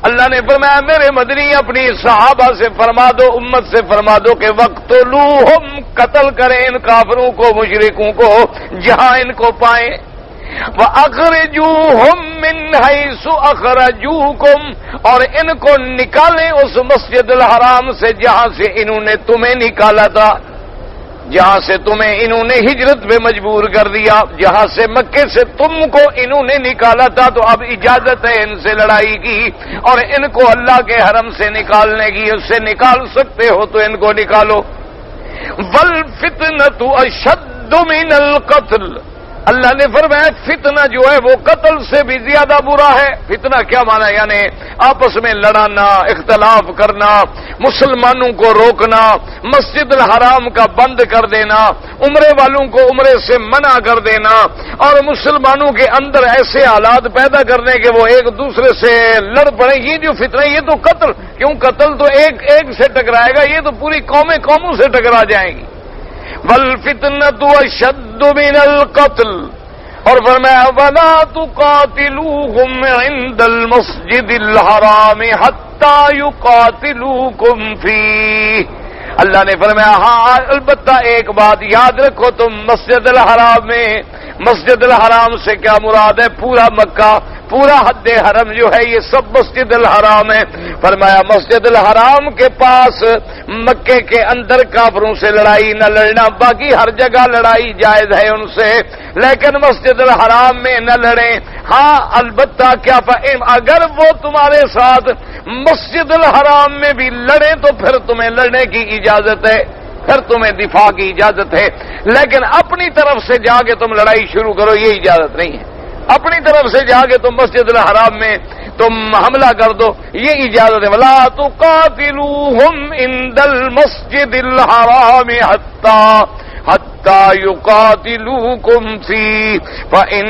اللہ نے فرمایا میرے مدنی اپنی صحابہ سے فرما دو، امت سے فرما دو کہ وَاقْتُلُوهُمْ، قتل کریں ان کافروں کو، مشرکوں کو جہاں ان کو پائیں، وَأَخْرِجُوهُمْ مِنْ حَيْثُ أَخْرَجُوكُمْ، اور ان کو نکالیں اس مسجد الحرام سے جہاں سے انہوں نے تمہیں نکالا تھا، جہاں سے تمہیں انہوں نے ہجرت پہ مجبور کر دیا، جہاں سے مکے سے تم کو انہوں نے نکالا تھا، تو اب اجازت ہے ان سے لڑائی کی، اور ان کو اللہ کے حرم سے نکالنے کی، اس سے نکال سکتے ہو تو ان کو نکالو۔ وَالْفِتْنَةُ أَشَدُّ مِنَ الْقَتْلِ، اللہ نے فرمایا فتنہ جو ہے وہ قتل سے بھی زیادہ برا ہے۔ فتنہ کیا معنی؟ یعنی آپس میں لڑانا، اختلاف کرنا، مسلمانوں کو روکنا، مسجد الحرام کا بند کر دینا، عمرے والوں کو عمرے سے منع کر دینا، اور مسلمانوں کے اندر ایسے حالات پیدا کرنے کہ وہ ایک دوسرے سے لڑ پڑیں، یہ جو فتنہ، یہ تو قتل، کیوں قتل تو ایک سے ٹکرائے گا، یہ تو پوری قوموں سے ٹکرا جائیں گی۔ وَالْفِتْنَةُ أَشَدُّ مِنَ الْقَتْلِ، اور فرمایا وَلَا تُقَاتِلُوهُمْ عِندَ الْمَسْجِدِ الْحَرَامِ حَتَّى يُقَاتِلُوكُمْ فِيهِ۔ اللہ نے فرمایا ہاں البتہ ایک بات یاد رکھو، تم مسجد الحرام میں، مسجد الحرام سے کیا مراد ہے؟ پورا مکہ، پورا حد حرم جو ہے یہ سب مسجد الحرام ہے۔ فرمایا مسجد الحرام کے پاس، مکے کے اندر کافروں سے لڑائی نہ لڑنا، باقی ہر جگہ لڑائی جائز ہے ان سے، لیکن مسجد الحرام میں نہ لڑیں۔ ہاں البتہ کیا اگر وہ تمہارے ساتھ مسجد الحرام میں بھی لڑیں تو پھر تمہیں لڑنے کی اجازت ہے، پھر تمہیں دفاع کی اجازت ہے، لیکن اپنی طرف سے جا کے تم لڑائی شروع کرو یہ اجازت نہیں ہے۔ اپنی طرف سے جا کے تم مسجد الحرام میں تم حملہ کر دو یہ اجازت ہے۔ وَلَا تُقَاتِلُوهُمْ عِندَ الْمَسْجِدِ الْحَرَامِ حَتَّى يُقَاتِلُوكُمْ فِيهِ فَإِنْ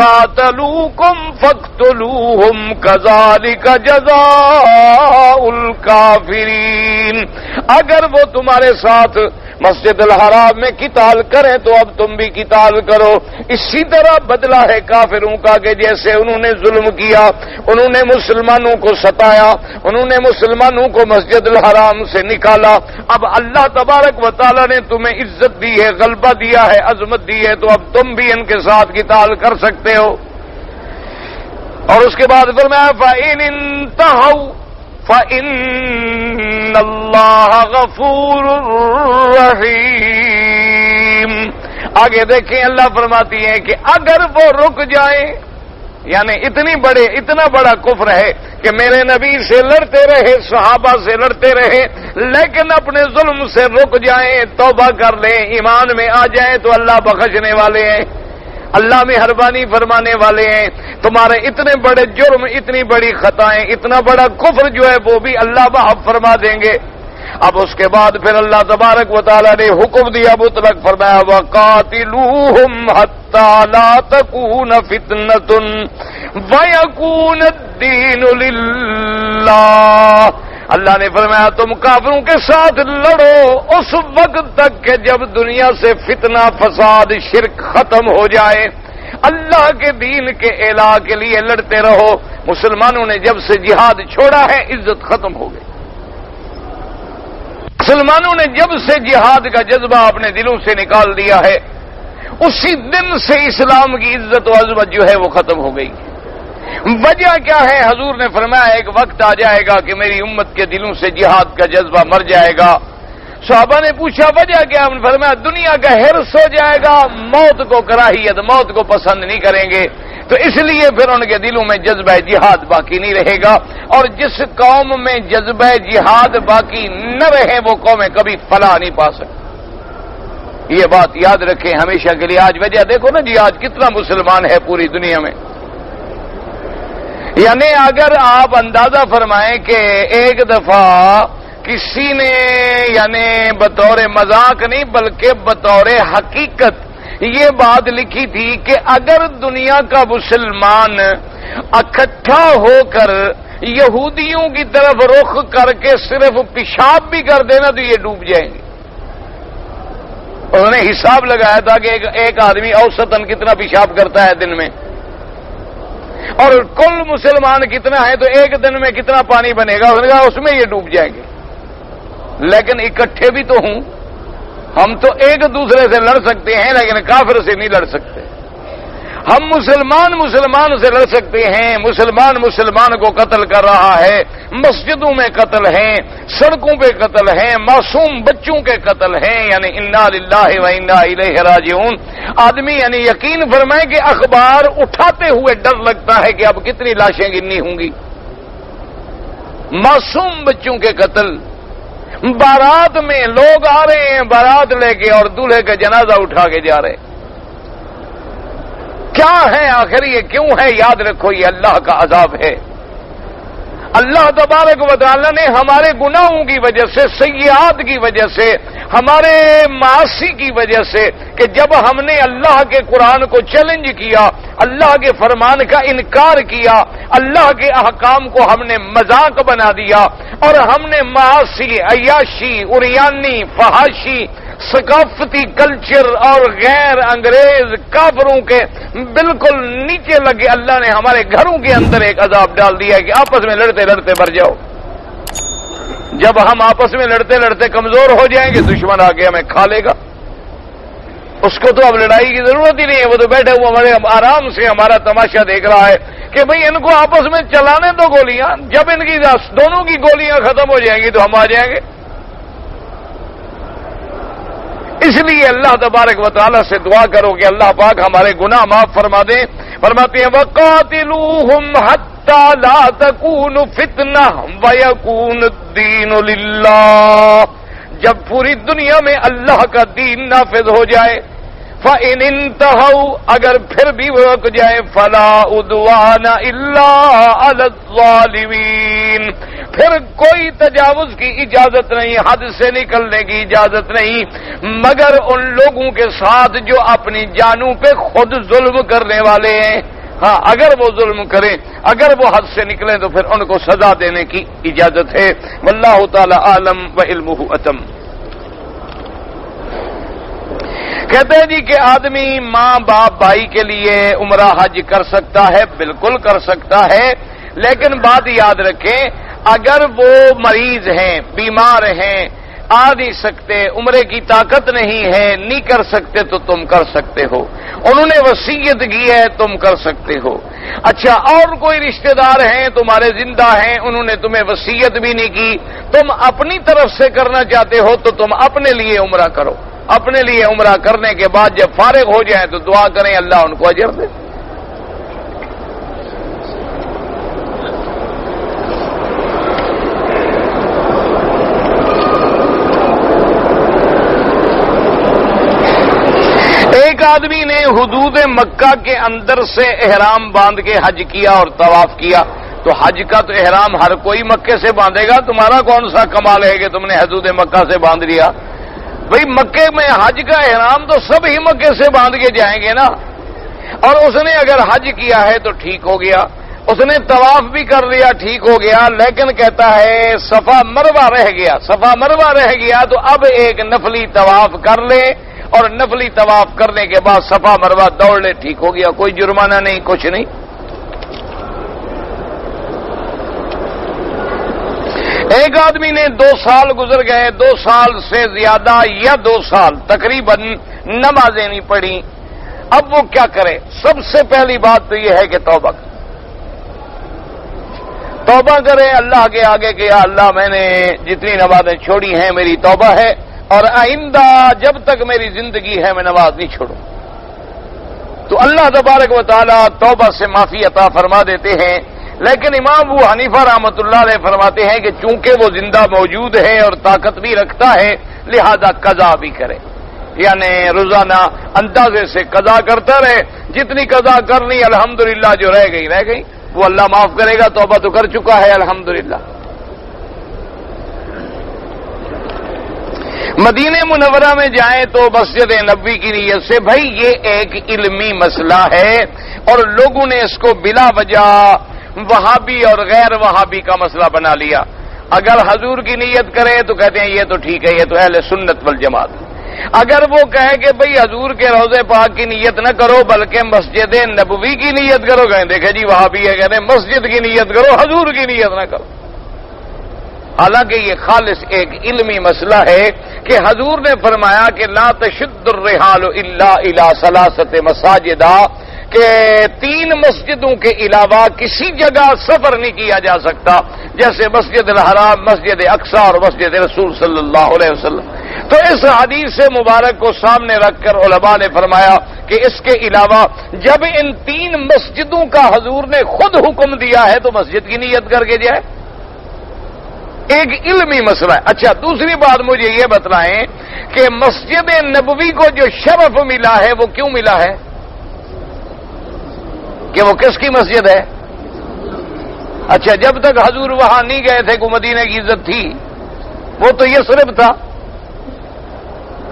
قَاتَلُوكُمْ فَاقْتُلُوهُمْ كَذَلِكَ جَزَاءُ الْكَافِرِينَ، اگر وہ تمہارے ساتھ مسجد الحرام میں قتال کریں تو اب تم بھی قتال کرو، اسی طرح بدلہ ہے کافروں کا کہ جیسے انہوں نے ظلم کیا، انہوں نے مسلمانوں کو ستایا، انہوں نے مسلمانوں کو مسجد الحرام سے نکالا، اب اللہ تبارک و تعالی نے تمہیں عزت دی ہے، غلبہ دیا ہے، عظمت دی ہے، تو اب تم بھی ان کے ساتھ قتال کر سکتے ہو۔ اور اس کے بعد فرمایا فَإِنِ انتهوا فَإِنَّ اللَّهَ غَفُورٌ رَحِيمٌ۔ آگے دیکھیں اللہ فرماتی ہیں کہ اگر وہ رک جائیں، یعنی اتنا بڑا کفر ہے کہ میرے نبی سے لڑتے رہے، صحابہ سے لڑتے رہے، لیکن اپنے ظلم سے رک جائیں، توبہ کر لیں، ایمان میں آ جائیں تو اللہ بخشنے والے ہیں، اللہ مہربانی فرمانے والے ہیں۔ تمہارے اتنے بڑے جرم، اتنی بڑی خطائیں، اتنا بڑا کفر جو ہے وہ بھی اللہ معاف فرما دیں گے۔ اب اس کے بعد پھر اللہ تبارک و تعالی نے حکم دیا مطلق، فرمایا وَقَاتِلُوهُمْ حَتَّى لَا تَكُونَ فِتْنَةٌ وَيَكُونَ الدِّينُ لِلَّهِ۔ اللہ نے فرمایا تم کافروں کے ساتھ لڑو اس وقت تک کہ جب دنیا سے فتنہ، فساد، شرک ختم ہو جائے، اللہ کے دین کے اعلاء کے لیے لڑتے رہو۔ مسلمانوں نے جب سے جہاد چھوڑا ہے عزت ختم ہو گئی، مسلمانوں نے جب سے جہاد کا جذبہ اپنے دلوں سے نکال دیا ہے اسی دن سے اسلام کی عزت و عظمت جو ہے وہ ختم ہو گئی۔ وجہ کیا ہے؟ حضور نے فرمایا ایک وقت آ جائے گا کہ میری امت کے دلوں سے جہاد کا جذبہ مر جائے گا۔ صحابہ نے پوچھا وجہ کیا؟ انہوں نے فرمایا دنیا کا حرص ہو جائے گا، موت کو کراہیت، موت کو پسند نہیں کریں گے، تو اس لیے پھر ان کے دلوں میں جذبہ جہاد باقی نہیں رہے گا، اور جس قوم میں جذبہ جہاد باقی نہ رہے وہ قومیں کبھی فلاح نہیں پا سکتی۔ یہ بات یاد رکھیں ہمیشہ کے لیے۔ آج وجہ دیکھو نا جی، آج کتنا مسلمان ہے پوری دنیا میں، یعنی اگر آپ اندازہ فرمائیں کہ ایک دفعہ کسی نے یعنی بطور مذاق نہیں بلکہ بطور حقیقت یہ بات لکھی تھی کہ اگر دنیا کا مسلمان اکٹھا ہو کر یہودیوں کی طرف رخ کر کے صرف پیشاب بھی کر دینا تو یہ ڈوب جائیں گے. انہوں نے حساب لگایا تھا کہ ایک آدمی اوسطاً کتنا پیشاب کرتا ہے دن میں، اور کل مسلمان کتنا ہے تو ایک دن میں کتنا پانی بنے گا. انہوں نے کہا اس میں یہ ڈوب جائیں گے. لیکن اکٹھے بھی تو ہوں، ہم تو ایک دوسرے سے لڑ سکتے ہیں لیکن کافر سے نہیں لڑ سکتے. ہم مسلمان سے لڑ سکتے ہیں. مسلمان کو قتل کر رہا ہے، مسجدوں میں قتل ہیں، سڑکوں پہ قتل ہیں، معصوم بچوں کے قتل ہیں. یعنی انا للہ و انا الیہ راجعون. آدمی یعنی یقین فرمائے کہ اخبار اٹھاتے ہوئے ڈر لگتا ہے کہ اب کتنی لاشیں گننی ہوں گی. معصوم بچوں کے قتل. بارات میں لوگ آ رہے ہیں بارات لے کے اور دولہے کا جنازہ اٹھا کے جا رہے ہیں. کیا ہے آخر یہ کیوں ہے؟ یاد رکھو یہ اللہ کا عذاب ہے. اللہ تبارک و تعالی نے ہمارے گناہوں کی وجہ سے، سیئات کی وجہ سے، ہمارے معاصی کی وجہ سے، کہ جب ہم نے اللہ کے قرآن کو چیلنج کیا، اللہ کے فرمان کا انکار کیا، اللہ کے احکام کو ہم نے مذاق بنا دیا، اور ہم نے معاصی، عیاشی، عریانی، فحاشی، ثقافتی کلچر اور غیر انگریز کافروں کے بالکل نیچے لگے، اللہ نے ہمارے گھروں کے اندر ایک عذاب ڈال دیا کہ آپس میں لڑتے لڑتے مر جاؤ. جب ہم آپس میں لڑتے لڑتے کمزور ہو جائیں گے دشمن آ کے ہمیں کھا لے گا. اس کو تو اب لڑائی کی ضرورت ہی نہیں ہے، وہ تو بیٹھے ہوئے ہمارے آرام سے ہمارا تماشا دیکھ رہا ہے کہ بھئی ان کو آپس میں چلانے دو گولیاں، جب ان کی دونوں کی گولیاں ختم ہو جائیں گی تو ہم آ جائیں گے. اس لیے اللہ تبارک و تعالی سے دعا کرو کہ اللہ پاک ہمارے گناہ معاف فرما دیں. فرماتے ہیں وَقَاتِلُوهُمْ حَتَّى لَا تَكُونُ فِتْنَةٌ وَيَكُونَ الدِّينُ لِلَّهِ. جب پوری دنیا میں اللہ کا دین نافذ ہو جائے، فَإِنِ انْتَهَوْا، اگر پھر بھی وہ رک جائے، فَلَا عُدْوَانَ إِلَّا عَلَى الظَّالِمِينَ، پھر کوئی تجاوز کی اجازت نہیں، حد سے نکلنے کی اجازت نہیں، مگر ان لوگوں کے ساتھ جو اپنی جانوں پہ خود ظلم کرنے والے ہیں. ہاں اگر وہ ظلم کریں، اگر وہ حد سے نکلیں تو پھر ان کو سزا دینے کی اجازت ہے. واللہ تعالی عالم وعلمہ اتم. کہتے ہیں جی کہ آدمی ماں باپ بھائی کے لیے عمرہ حج کر سکتا ہے، بالکل کر سکتا ہے، لیکن بات یاد رکھیں اگر وہ مریض ہیں، بیمار ہیں، آ نہیں سکتے، عمرے کی طاقت نہیں ہے، نہیں کر سکتے تو تم کر سکتے ہو. انہوں نے وصیت کی ہے، تم کر سکتے ہو. اچھا اور کوئی رشتہ دار ہیں تمہارے زندہ ہیں، انہوں نے تمہیں وصیت بھی نہیں کی، تم اپنی طرف سے کرنا چاہتے ہو تو تم اپنے لیے عمرہ کرو. اپنے لیے عمرہ کرنے کے بعد جب فارغ ہو جائیں تو دعا کریں اللہ ان کو اجر دے. ایک آدمی نے حدود مکہ کے اندر سے احرام باندھ کے حج کیا اور طواف کیا، تو حج کا تو احرام ہر کوئی مکے سے باندھے گا، تمہارا کون سا کمال ہے کہ تم نے حدود مکہ سے باندھ لیا؟ بھئی مکے میں حج کا احرام تو سب ہی مکے سے باندھ کے جائیں گے نا. اور اس نے اگر حج کیا ہے تو ٹھیک ہو گیا، اس نے طواف بھی کر لیا ٹھیک ہو گیا، لیکن کہتا ہے صفا مروہ رہ گیا. صفا مروہ رہ گیا تو اب ایک نفلی طواف کر لے، اور نفلی طواف کرنے کے بعد صفا مروہ دوڑ لے، ٹھیک ہو گیا، کوئی جرمانہ نہیں، کچھ نہیں. ایک آدمی نے 2 سال گزر گئے، 2 سال سے زیادہ یا 2 سال تقریباً نمازیں نہیں پڑھی. اب وہ کیا کرے؟ سب سے پہلی بات تو یہ ہے کہ توبہ کرے اللہ کے آگے کہ یا اللہ میں نے جتنی نمازیں چھوڑی ہیں میری توبہ ہے، اور آئندہ جب تک میری زندگی ہے میں نماز نہیں چھوڑوں. تو اللہ تبارک و تعالی توبہ سے معافی عطا فرما دیتے ہیں. لیکن امام ابو حنیفہ رحمۃ اللہ علیہ فرماتے ہیں کہ چونکہ وہ زندہ موجود ہے اور طاقت بھی رکھتا ہے لہذا قضا بھی کرے، یعنی روزانہ اندازے سے قضا کرتا رہے. جتنی قضا کرنی الحمدللہ جو رہ گئی وہ اللہ معاف کرے گا، توبہ تو کر چکا ہے الحمدللہ. مدینہ منورہ میں جائیں تو مسجد نبوی کی نیت سے، بھائی یہ ایک علمی مسئلہ ہے اور لوگوں نے اس کو بلا وجہ وہابی اور غیر وہابی کا مسئلہ بنا لیا. اگر حضور کی نیت کرے تو کہتے ہیں یہ تو ٹھیک ہے، یہ تو اہل سنت والجماعت. اگر وہ کہے کہ بھئی حضور کے روضے پاک کی نیت نہ کرو بلکہ مسجد نبوی کی نیت کرو، کہیں دیکھیں جی وہابی ہے، کہتے ہیں مسجد کی نیت کرو، حضور کی نیت نہ کرو. حالانکہ یہ خالص ایک علمی مسئلہ ہے کہ حضور نے فرمایا کہ لا تشد الرحال الا الى ثلاثه مساجد، کہ 3 مسجدوں کے علاوہ کسی جگہ سفر نہیں کیا جا سکتا، جیسے مسجد الحرام، مسجد اقصی اور مسجد رسول صلی اللہ علیہ وسلم. تو اس حدیث مبارک کو سامنے رکھ کر علماء نے فرمایا کہ اس کے علاوہ جب ان 3 مسجدوں کا حضور نے خود حکم دیا ہے تو مسجد کی نیت کر کے جائے. ایک علمی مسئلہ ہے. اچھا، دوسری بات مجھے یہ بتلائیں کہ مسجد نبوی کو جو شرف ملا ہے وہ کیوں ملا ہے؟ کہ وہ کس کی مسجد ہے؟ اچھا، جب تک حضور وہاں نہیں گئے تھے کو مدینہ کی عزت تھی، وہ تو یثرب تھا،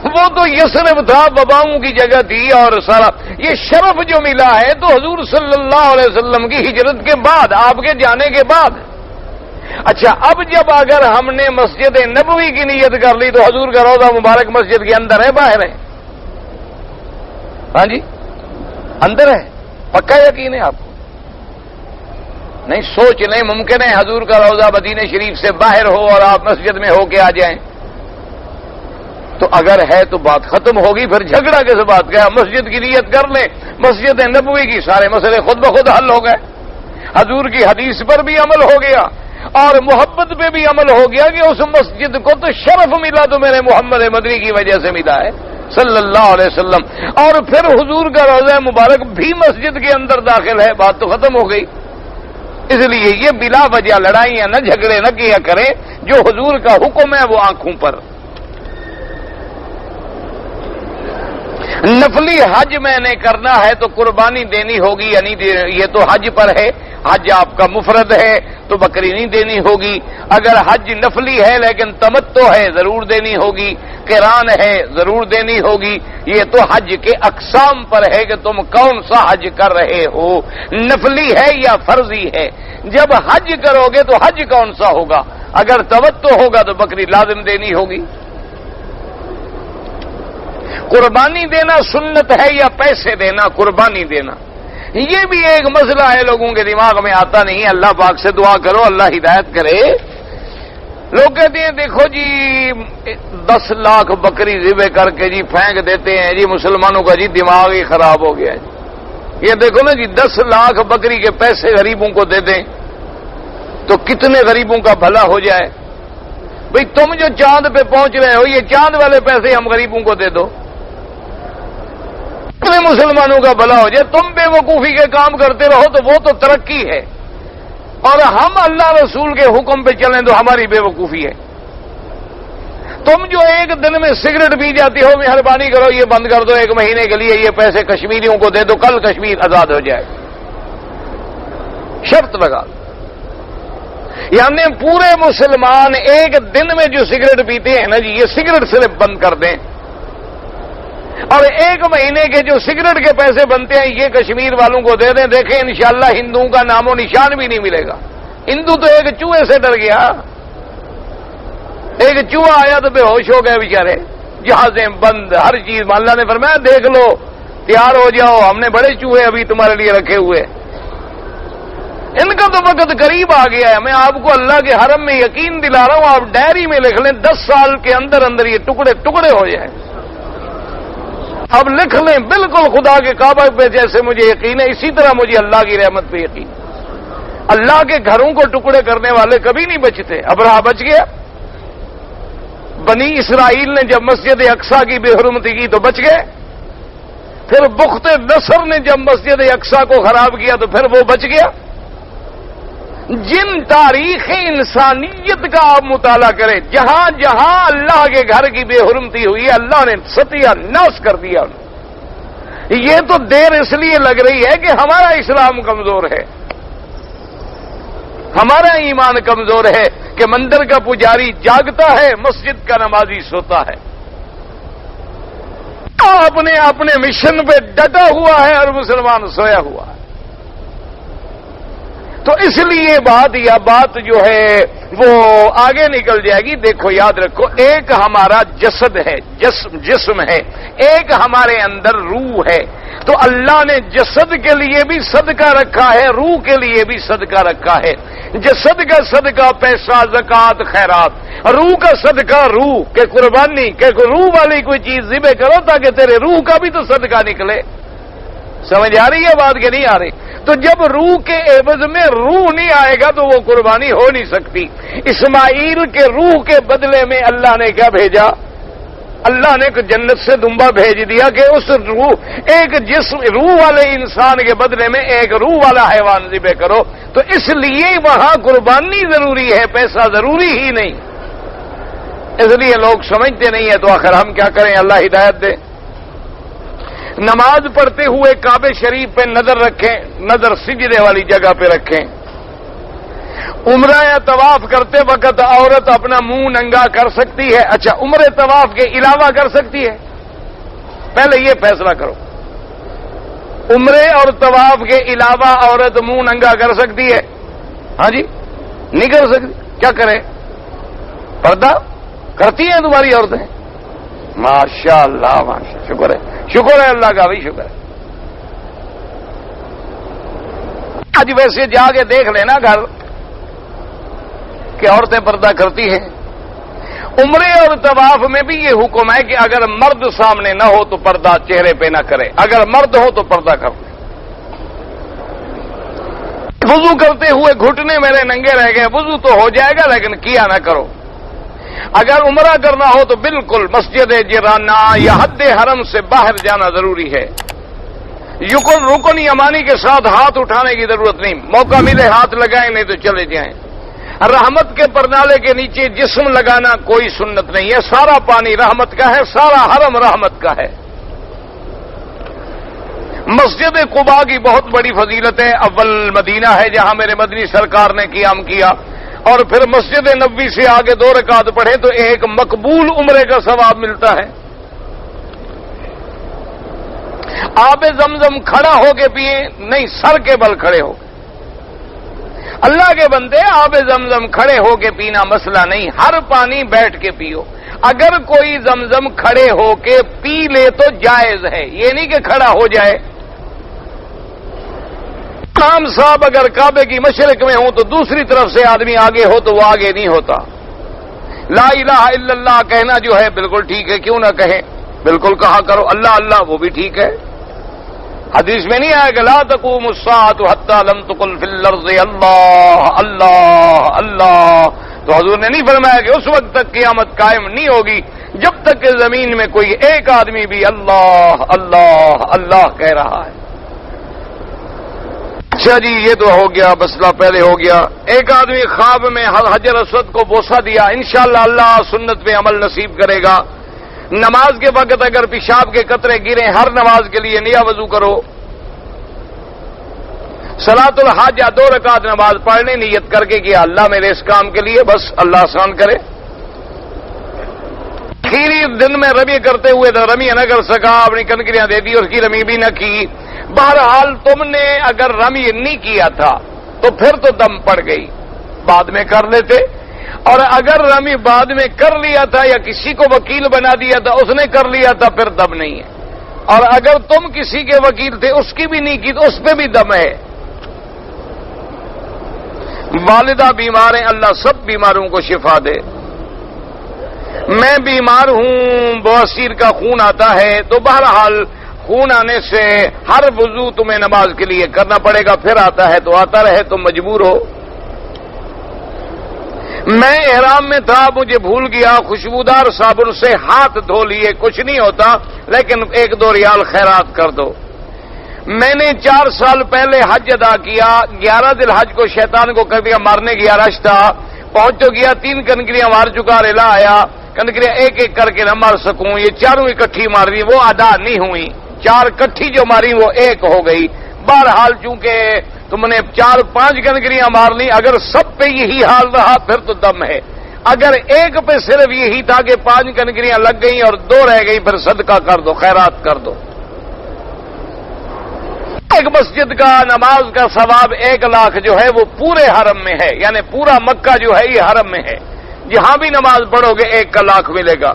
وہ تو یثرب تھا، وباؤں کی جگہ تھی اور سارا. یہ شرف جو ملا ہے تو حضور صلی اللہ علیہ وسلم کی ہجرت کے بعد، آپ کے جانے کے بعد. اچھا، اب جب اگر ہم نے مسجد نبوی کی نیت کر لی تو حضور کا روضہ مبارک مسجد کے اندر ہے باہر ہے؟ ہاں جی، اندر ہے. پکا یقین ہے آپ کو؟ نہیں، سوچ لیں، ممکن ہے حضور کا روضہ مدینہ شریف سے باہر ہو اور آپ مسجد میں ہو کے آ جائیں. تو اگر ہے تو بات ختم ہوگی، پھر جھگڑا کس بات کا؟ مسجد کی نیت کر لیں، مسجد نبوی کی، سارے مسئلے خود بخود حل ہو گئے. حضور کی حدیث پر بھی عمل ہو گیا اور محبت پہ بھی عمل ہو گیا کہ اس مسجد کو تو شرف ملا تو میرے محمد مدنی کی وجہ سے ملا ہے صلی اللہ علیہ وسلم. اور پھر حضور کا روضہ مبارک بھی مسجد کے اندر داخل ہے، بات تو ختم ہو گئی. اس لیے یہ بلا وجہ لڑائیاں نہ جھگڑے نہ کیا کریں. جو حضور کا حکم ہے وہ آنکھوں پر. نفلی حج میں نے کرنا ہے تو قربانی دینی ہوگی، یعنی یہ تو حج پر ہے. حج آپ کا مفرد ہے تو بکری نہیں دینی ہوگی. اگر حج نفلی ہے لیکن تمتع ہے ضرور دینی ہوگی. قران ہے ضرور دینی ہوگی. یہ تو حج کے اقسام پر ہے کہ تم کون سا حج کر رہے ہو، نفلی ہے یا فرضی ہے. جب حج کرو گے تو حج کون سا ہوگا؟ اگر تمتع ہوگا تو بکری لازم دینی ہوگی. قربانی دینا سنت ہے یا پیسے دینا؟ قربانی دینا. یہ بھی ایک مسئلہ ہے، لوگوں کے دماغ میں آتا نہیں. اللہ پاک سے دعا کرو اللہ ہدایت کرے. لوگ کہتے ہیں دیکھو جی 10 لاکھ بکری ذبح کر کے جی پھینک دیتے ہیں جی، مسلمانوں کا جی دماغ ہی خراب ہو گیا جی. یہ دیکھو نا جی 10 لاکھ بکری کے پیسے غریبوں کو دے دیں تو کتنے غریبوں کا بھلا ہو جائے. بھئی تم جو چاند پہ پہنچ رہے ہو یہ چاند والے پیسے ہم غریبوں کو دے دو، کتنے مسلمانوں کا بھلا ہو جائے. تم بے وقوفی کے کام کرتے رہو تو وہ تو ترقی ہے، اور ہم اللہ رسول کے حکم پہ چلیں تو ہماری بے وقوفی ہے. تم جو ایک دن میں سگریٹ پی جاتی ہو، مہربانی کرو یہ بند کر دو 1 مہینے کے لیے، یہ پیسے کشمیریوں کو دے دو، کل کشمیر آزاد ہو جائے. شرط لگا دو. یعنی پورے مسلمان ایک دن میں جو سگریٹ پیتے ہیں نا جی، یہ سگریٹ صرف بند کر دیں، اور 1 مہینے کے جو سگریٹ کے پیسے بنتے ہیں یہ کشمیر والوں کو دے دیں. دیکھیں انشاءاللہ ہندوؤں کا نام و نشان بھی نہیں ملے گا. ہندو تو ایک چوہے سے ڈر گیا، ایک چوہا آیا تو بے ہوش ہو گئے بیچارے. جہازیں بند، ہر چیز. اللہ نے فرمایا دیکھ لو، تیار ہو جاؤ، ہم نے بڑے چوہے ابھی تمہارے لیے رکھے ہوئے. ان کا تو وقت قریب آ گیا ہے. میں آپ کو اللہ کے حرم میں یقین دلا رہا ہوں، آپ ڈائری میں لکھ لیں 10 سال کے اندر اندر یہ ٹکڑے ٹکڑے ہو جائیں. اب لکھ لیں بالکل خدا کے کعبہ پہ جیسے مجھے یقین ہے، اسی طرح مجھے اللہ کی رحمت پہ یقین. اللہ کے گھروں کو ٹکڑے کرنے والے کبھی نہیں بچتے. ابراہ بچ گیا. بنی اسرائیل نے جب مسجد اقصی کی بے حرمتی کی تو بچ گئے. پھر بخت نصر نے جب مسجد اقصی کو خراب کیا تو پھر وہ بچ گیا. جن تاریخ انسانیت کا آپ مطالعہ کریں، جہاں جہاں اللہ کے گھر کی بے حرمتی ہوئی ہے اللہ نے ستیہ ناش کر دیا. یہ تو دیر اس لیے لگ رہی ہے کہ ہمارا اسلام کمزور ہے، ہمارا ایمان کمزور ہے کہ مندر کا پجاری جاگتا ہے، مسجد کا نمازی سوتا ہے. اپنے مشن پہ ڈٹا ہوا ہے اور مسلمان سویا ہوا ہے. تو اس لیے بات جو ہے وہ آگے نکل جائے گی. دیکھو یاد رکھو، ایک ہمارا جسد ہے، جسم ہے، ایک ہمارے اندر روح ہے. تو اللہ نے جسد کے لیے بھی صدقہ رکھا ہے، روح کے لیے بھی صدقہ رکھا ہے. جسد کا صدقہ پیسہ، زکات، خیرات. روح کا صدقہ روح کہ قربانی کہ روح والی کوئی چیز ذبح کرو تاکہ تیرے روح کا بھی تو صدقہ نکلے. سمجھ آ رہی ہے بات کہ نہیں آ رہی؟ تو جب روح کے عوض میں روح نہیں آئے گا تو وہ قربانی ہو نہیں سکتی. اسماعیل کے روح کے بدلے میں اللہ نے کیا بھیجا؟ اللہ نے جنت سے دمبا بھیج دیا کہ اس روح، ایک جسم روح والے انسان کے بدلے میں ایک روح والا حیوان ذبح کرو. تو اس لیے وہاں قربانی ضروری ہے، پیسہ ضروری ہی نہیں. اس لیے لوگ سمجھتے نہیں ہیں. تو آخر ہم کیا کریں؟ اللہ ہدایت دے. نماز پڑھتے ہوئے کعبہ شریف پہ نظر رکھیں، نظر سجدے والی جگہ پہ رکھیں. عمرہ یا طواف کرتے وقت عورت اپنا منہ ننگا کر سکتی ہے؟ اچھا، عمرہ طواف کے علاوہ کر سکتی ہے؟ پہلے یہ فیصلہ کرو. عمرے اور طواف کے علاوہ عورت منہ ننگا کر سکتی ہے؟ ہاں جی، نہیں کر سکتی. کیا کرے؟ پردہ کرتی ہیں تمہاری عورتیں؟ ماشاء اللہ، ماشاء، شکر ہے، شکر ہے اللہ کا، بھی شکر ہے. آج ویسے جا کے دیکھ لینا گھر کہ عورتیں پردہ کرتی ہیں. عمرے اور طواف میں بھی یہ حکم ہے کہ اگر مرد سامنے نہ ہو تو پردہ چہرے پہ نہ کرے، اگر مرد ہو تو پردہ کر لے. وضو کرتے ہوئے گھٹنے میرے ننگے رہ گئے، وضو تو ہو جائے گا لیکن کیا نہ کرو. اگر عمرہ کرنا ہو تو بالکل مسجد جرانہ یا حد حرم سے باہر جانا ضروری ہے. رکن یمانی کے ساتھ ہاتھ اٹھانے کی ضرورت نہیں. موقع ملے ہاتھ لگائیں، نہیں تو چلے جائیں. رحمت کے پرنالے کے نیچے جسم لگانا کوئی سنت نہیں ہے. سارا پانی رحمت کا ہے، سارا حرم رحمت کا ہے. مسجد قباء کی بہت بڑی فضیلت ہے. اول مدینہ ہے جہاں میرے مدنی سرکار نے قیام کیا، اور پھر مسجد نبوی سے آگے 2 رکعت پڑھے تو ایک مقبول عمرے کا ثواب ملتا ہے. آب زمزم کھڑا ہو کے پیئے، نہیں سر کے بل کھڑے ہو. اللہ کے بندے، آب زمزم کھڑے ہو کے پینا مسئلہ نہیں، ہر پانی بیٹھ کے پیو. اگر کوئی زمزم کھڑے ہو کے پی لے تو جائز ہے، یہ نہیں کہ کھڑا ہو جائے. امام صاحب اگر کعبے کی مشرق میں ہوں تو دوسری طرف سے آدمی آگے ہو تو وہ آگے نہیں ہوتا. لا الہ الا اللہ کہنا جو ہے بالکل ٹھیک ہے، کیوں نہ کہیں، بالکل کہا کرو. اللہ اللہ وہ بھی ٹھیک ہے. حدیث میں نہیں آیا کہ لا تقوم الساعۃ حتی لم تقل فی الارض اللہ اللہ اللہ. تو حضور نے نہیں فرمایا کہ اس وقت تک قیامت قائم نہیں ہوگی جب تک کہ زمین میں کوئی ایک آدمی بھی اللہ اللہ اللہ کہہ رہا ہے. اچھا جی، یہ تو ہو گیا، مسئلہ پہلے ہو گیا. ایک آدمی خواب میں حجر اسود کو بوسہ دیا. انشاءاللہ اللہ سنت پہ عمل نصیب کرے گا. نماز کے وقت اگر پیشاب کے قطرے گریں، ہر نماز کے لیے نیا وضو کرو. صلاۃ الحاجہ 2 رکعت نماز پڑھنے نیت کر کے کیا اللہ میرے اس کام کے لیے، بس اللہ آسان کرے. آخری دن میں رمی کرتے ہوئے تو رمی نہ کر سکا، اپنی کنکریاں دے دی، اس کی رمی بھی نہ کی. بہرحال تم نے اگر رمی نہیں کیا تھا تو پھر تو دم پڑ گئی، بعد میں کر لیتے. اور اگر رمی بعد میں کر لیا تھا یا کسی کو وکیل بنا دیا تھا، اس نے کر لیا تھا، پھر دم نہیں ہے. اور اگر تم کسی کے وکیل تھے، اس کی بھی نہیں کی تو اس پہ بھی دم ہے. والدہ بیمار ہیں، اللہ سب بیماروں کو شفا دے. میں بیمار ہوں، بواسیر کا خون آتا ہے، تو بہرحال خون آنے سے ہر وضو تمہیں نماز کے لیے کرنا پڑے گا. پھر آتا ہے تو آتا رہے، تم مجبور ہو. میں احرام میں تھا، مجھے بھول گیا، خوشبودار صابن سے ہاتھ دھو لیے، کچھ نہیں ہوتا، لیکن 1-2 ریال خیرات کر دو. میں نے 4 سال پہلے حج ادا کیا. 11 ذی الحج کو شیطان کو کر دیا مارنے گیا، رشتہ پہنچ تو گیا، 3 کنکریاں مار چکا، ریلا آیا. کنکریاں ایک ایک کر کے نہ مار سکوں، یہ 4 اکٹھی مار دی، وہ ادا نہیں ہوئی. 4 کٹھی جو ماری وہ 1 ہو گئی. بہرحال چونکہ تم نے 4-5 کنکریاں مار لی، اگر سب پہ یہی حال رہا پھر تو دم ہے. اگر ایک پہ صرف یہی تھا کہ 5 کنکریاں لگ گئیں اور 2 رہ گئی، پھر صدقہ کر دو، خیرات کر دو. ایک مسجد کا نماز کا ثواب 1,00,000 جو ہے وہ پورے حرم میں ہے، یعنی پورا مکہ جو ہے یہ حرم میں ہے، جہاں بھی نماز پڑھو گے 1,00,000 ملے گا۔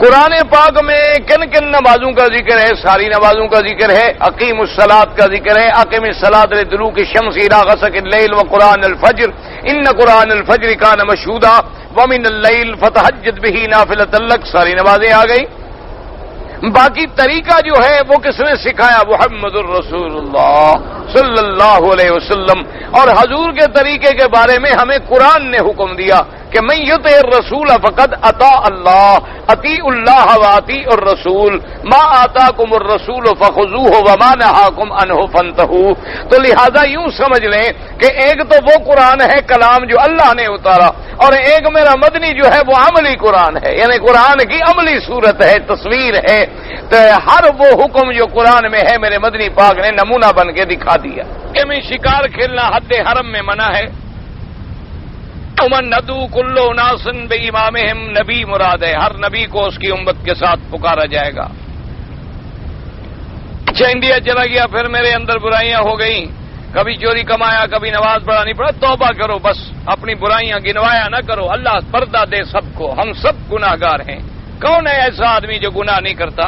قرآن پاک میں کن کن نمازوں کا ذکر ہے؟ ساری نمازوں کا ذکر ہے۔ اقیم الصلاۃ کا ذکر ہے، اقیم الصلاۃ لدلوک الشمس الی غسق اللیل وقرآن الفجر ان قرآن الفجر کان مشہودا ومن اللیل فتہجد بہ نافلۃ لک، ساری نمازیں آ گئی۔ باقی طریقہ جو ہے وہ کس نے سکھایا؟ محمد الرسول اللہ صلی اللہ علیہ وسلم، اور حضور کے طریقے کے بارے میں ہمیں قرآن نے حکم دیا کہ من یطع الرسول فقد اطاع اللہ، اطیعوا اللہ واطیعوا الرسول، ما آتاکم الرسول فخذوہ وما نہاکم عنہ فانتہوا۔ تو لہذا یوں سمجھ لیں کہ ایک تو وہ قرآن ہے کلام جو اللہ نے اتارا، اور ایک میرا مدنی جو ہے وہ عملی قرآن ہے، یعنی قرآن کی عملی صورت ہے، تصویر ہے۔ تو ہر وہ حکم جو قرآن میں ہے میرے مدنی پاک نے نمونہ بن کے دکھا دیا۔ کہ میں شکار کھیلنا حد حرم میں منع ہے۔ امن ندو کلو ناسن بے امامہم، نبی مراد ہے، ہر نبی کو اس کی امت کے ساتھ پکارا جائے گا۔ اچھا انڈیا چلا گیا، پھر میرے اندر برائیاں ہو گئیں، کبھی چوری کمایا، کبھی نماز پڑھا نہیں پڑا، توبہ کرو، بس اپنی برائیاں گنوایا نہ کرو، اللہ پردہ دے سب کو، ہم سب گناہگار ہیں۔ کون ہے ایسا آدمی جو گناہ نہیں کرتا؟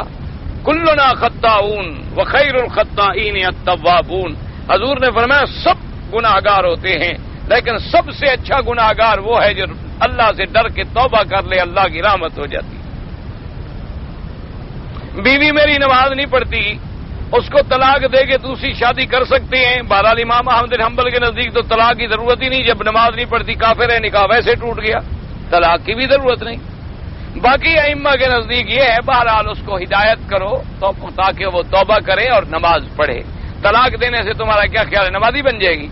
کلنا خطاؤون وخیر الخطائین التوابون، حضور نے فرمایا سب گناہگار ہوتے ہیں، لیکن سب سے اچھا گناہگار وہ ہے جو اللہ سے ڈر کے توبہ کر لے، اللہ کی رحمت ہو جاتی۔ بیوی میری نماز نہیں پڑھتی، اس کو طلاق دے کے دوسری شادی کر سکتے ہیں؟ بہرحال امام احمد بن حنبل کے نزدیک تو طلاق کی ضرورت ہی نہیں، جب نماز نہیں پڑھتی کافر ہے، نکاح ویسے ٹوٹ گیا، طلاق کی بھی ضرورت نہیں۔ باقی ائمہ کے نزدیک یہ ہے بہرحال اس کو ہدایت کرو تو تاکہ وہ توبہ کرے اور نماز پڑھے۔ طلاق دینے سے تمہارا کیا خیال ہے؟ نمازی بن جائے گی؟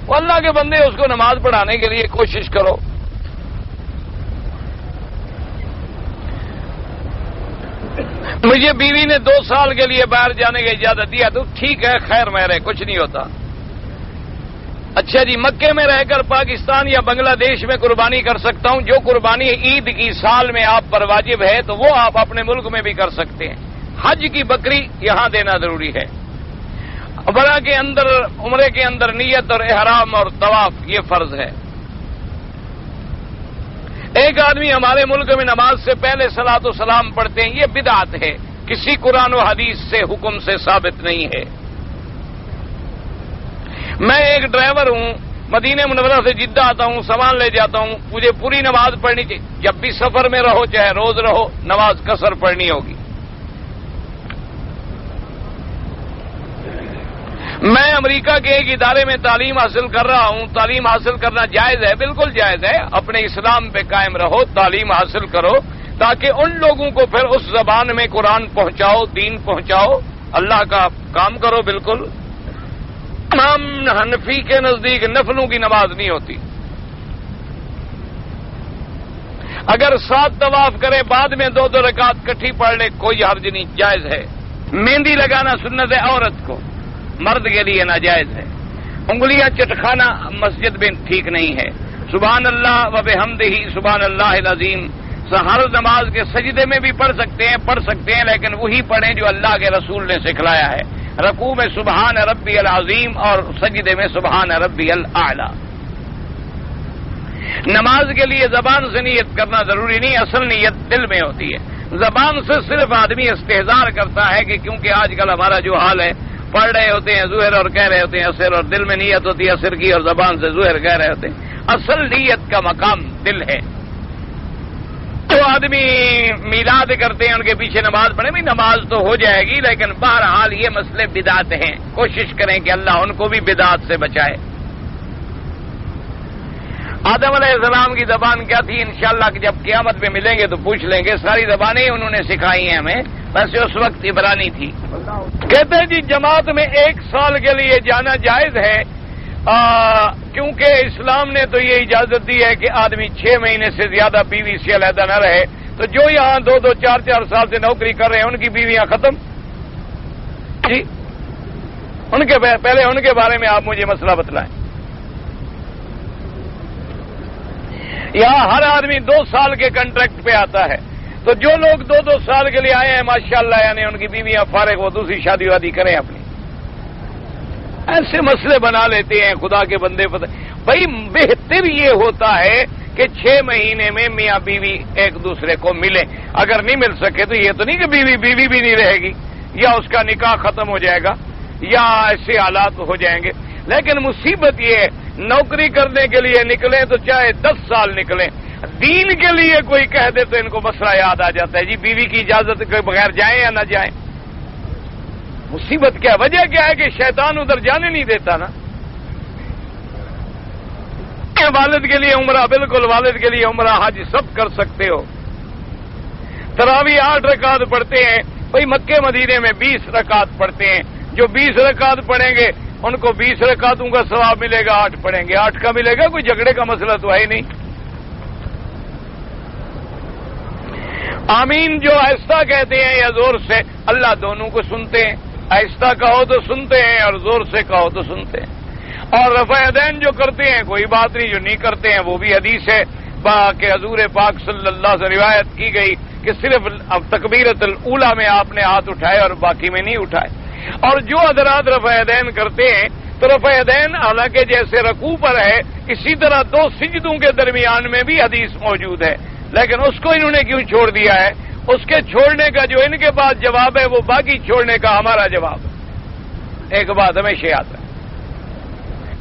وہ اللہ کے بندے، اس کو نماز پڑھانے کے لیے کوشش کرو۔ مجھے بیوی نے 2 سال کے لیے باہر جانے کی اجازت دیا تو ٹھیک ہے، خیر میرے کچھ نہیں ہوتا۔ اچھا جی، مکے میں رہ کر پاکستان یا بنگلہ دیش میں قربانی کر سکتا ہوں؟ جو قربانی عید کی سال میں آپ پر واجب ہے تو وہ آپ اپنے ملک میں بھی کر سکتے ہیں۔ حج کی بکری یہاں دینا ضروری ہے۔ عمرہ کے اندر نیت اور احرام اور طواف یہ فرض ہے۔ ایک آدمی ہمارے ملک میں نماز سے پہلے صلاۃ و سلام پڑھتے ہیں، یہ بدعت ہے، کسی قرآن و حدیث سے حکم سے ثابت نہیں ہے۔ میں ایک ڈرائیور ہوں، مدینہ منورہ سے جدہ آتا ہوں، سامان لے جاتا ہوں، مجھے پوری نماز پڑھنی چاہیے؟ جب بھی سفر میں رہو چاہے روز رہو، نماز قصر پڑھنی ہوگی۔ میں امریکہ کے ایک ادارے میں تعلیم حاصل کر رہا ہوں، تعلیم حاصل کرنا جائز ہے، بالکل جائز ہے، اپنے اسلام پہ قائم رہو، تعلیم حاصل کرو تاکہ ان لوگوں کو پھر اس زبان میں قرآن پہنچاؤ، دین پہنچاؤ، اللہ کا کام کرو۔ بالکل امام حنفی کے نزدیک نفلوں کی نماز نہیں ہوتی۔ اگر 7 طواف کرے بعد میں 2 رکعت کٹھی پڑھ لے کوئی حرج نہیں، جائز ہے۔ مہندی لگانا سنت ہے عورت کو، مرد کے لیے ناجائز ہے۔ انگلیاں چٹکانا مسجد میں ٹھیک نہیں ہے۔ سبحان اللہ و بحمدہ سبحان اللہ العظیم ہر نماز کے سجدے میں بھی پڑھ سکتے ہیں، لیکن وہی پڑھیں جو اللہ کے رسول نے سکھلایا ہے۔ رکوع میں سبحان ربی العظیم اور سجدے میں سبحان ربی الاعلی۔ نماز کے لیے زبان سے نیت کرنا ضروری نہیں، اصل نیت دل میں ہوتی ہے۔ زبان سے صرف آدمی استحضار کرتا ہے کہ کیونکہ آج کل ہمارا جو حال ہے، پڑھ رہے ہوتے ہیں ظہر اور کہہ رہے ہوتے ہیں عصر، اور دل میں نیت ہوتی ہے عصر کی اور زبان سے ظہر کہہ رہے ہوتے ہیں۔ اصل نیت کا مقام دل ہے۔ جو آدمی میلاد کرتے ہیں ان کے پیچھے نماز پڑھیں بھی، نماز تو ہو جائے گی، لیکن بہرحال یہ مسئلے بدعت ہیں، کوشش کریں کہ اللہ ان کو بھی بدعت سے بچائے۔ آدم علیہ السلام کی زبان کیا تھی؟ انشاءاللہ کہ جب قیامت میں ملیں گے تو پوچھ لیں گے، ساری زبانیں انہوں نے سکھائی ہیں ہمیں، بس اس وقت عبرانی تھی۔ کہتے ہیں جی جماعت میں 1 سال کے لیے جانا جائز ہے، کیونکہ اسلام نے تو یہ اجازت دی ہے کہ آدمی 6 مہینے سے زیادہ بیوی سے علیحدہ نہ رہے، تو جو یہاں 2-2 4-4 سال سے نوکری کر رہے ہیں ان کی بیویاں ختم جی، پہلے ان کے بارے میں آپ مجھے مسئلہ بتلائیں۔ یہاں ہر آدمی 2 سال کے کنٹریکٹ پہ آتا ہے، تو جو لوگ 2-2 سال کے لیے آئے ہیں ماشاءاللہ، یعنی ان کی بیویاں فارغ ہو دوسری شادی وادی کریں اپنی، ایسے مسئلے بنا لیتے ہیں خدا کے بندے پتہ۔ بھائی بہتر یہ ہوتا ہے کہ 6 مہینے میں میاں بیوی ایک دوسرے کو ملیں، اگر نہیں مل سکے تو یہ تو نہیں کہ بیوی بھی نہیں رہے گی یا اس کا نکاح ختم ہو جائے گا یا ایسے حالات ہو جائیں گے۔ لیکن مصیبت یہ ہے نوکری کرنے کے لیے نکلیں تو چاہے 10 سال نکلیں، دین کے لیے کوئی کہہ دے تو ان کو مسئلہ یاد آ جاتا ہے، جی بیوی کی اجازت کے بغیر جائیں یا نہ جائیں۔ مصیبت کیا وجہ کیا ہے کہ شیطان ادھر جانے نہیں دیتا نا۔ والد کے لیے عمرہ، بالکل والد کے لیے عمرہ حج سب کر سکتے ہو۔ تراویح 8 رکعت پڑھتے ہیں، بھائی مکے مدینے میں 20 رکعت پڑھتے ہیں، جو 20 رکعت پڑھیں گے ان کو 20 رکعتوں کا ثواب ملے گا، 8 پڑھیں گے 8 کا ملے گا، کوئی جھگڑے کا مسئلہ تو ہے ہی نہیں۔ آمین جو آہستہ کہتے ہیں یا زور سے، اللہ دونوں کو سنتے ہیں، آہستہ کہو تو سنتے ہیں اور زور سے کہو تو سنتے ہیں۔ اور رفع یدین جو کرتے ہیں کوئی بات نہیں، جو نہیں کرتے ہیں وہ بھی حدیث ہے کہ حضور پاک صلی اللہ سے روایت کی گئی کہ صرف اب تکبیرۃ الاولی میں آپ نے ہاتھ اٹھائے اور باقی میں نہیں اٹھائے۔ اور جو حضرات رفع یدین کرتے ہیں تو رفع یدین حالانکہ جیسے رکوع پر ہے اسی طرح 2 سجدوں کے درمیان میں بھی حدیث موجود ہے، لیکن اس کو انہوں نے کیوں چھوڑ دیا ہے؟ اس کے چھوڑنے کا جو ان کے پاس جواب ہے وہ باقی چھوڑنے کا ہمارا جواب ہے۔ ایک بات ہمیشہ یاد ہے،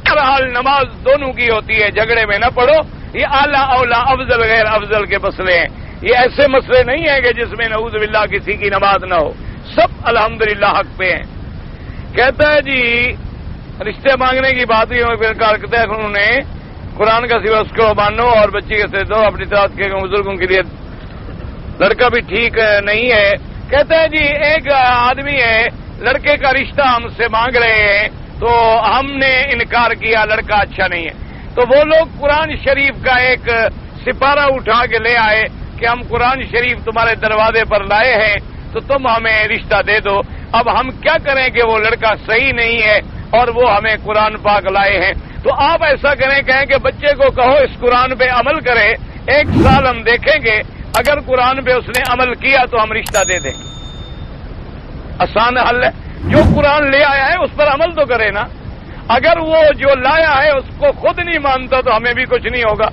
بہرحال نماز دونوں کی ہوتی ہے، جھگڑے میں نہ پڑھو۔ یہ اعلیٰ اولا افضل غیر افضل کے مسئلے ہیں، یہ ایسے مسئلے نہیں ہیں کہ جس میں نعوذ باللہ کسی کی نماز نہ ہو، سب الحمدللہ حق پہ ہیں۔ کہتا ہے جی رشتے مانگنے کی بات ہوئی، کہتے ہیں انہوں نے قرآن کا سوا اس کو مانو اور بچی کے سے دو، اپنی طرح کے بزرگوں کے لیے لڑکا بھی ٹھیک نہیں ہے۔ کہتا ہے جی ایک آدمی ہے، لڑکے کا رشتہ ہم سے مانگ رہے ہیں تو ہم نے انکار کیا، لڑکا اچھا نہیں ہے، تو وہ لوگ قرآن شریف کا ایک سپارہ اٹھا کے لے آئے کہ ہم قرآن شریف تمہارے دروازے پر لائے ہیں تو تم ہمیں رشتہ دے دو۔ اب ہم کیا کریں کہ وہ لڑکا صحیح نہیں ہے اور وہ ہمیں قرآن پاک لائے ہیں؟ تو آپ ایسا کریں، کہیں کہ بچے کو کہو اس قرآن پہ عمل کرے، 1 سال ہم دیکھیں گے، اگر قرآن پہ اس نے عمل کیا تو ہم رشتہ دے دیں گے۔ آسان حل ہے، جو قرآن لے آیا ہے اس پر عمل تو کرے نا۔ اگر وہ جو لایا ہے اس کو خود نہیں مانتا تو ہمیں بھی کچھ نہیں ہوگا۔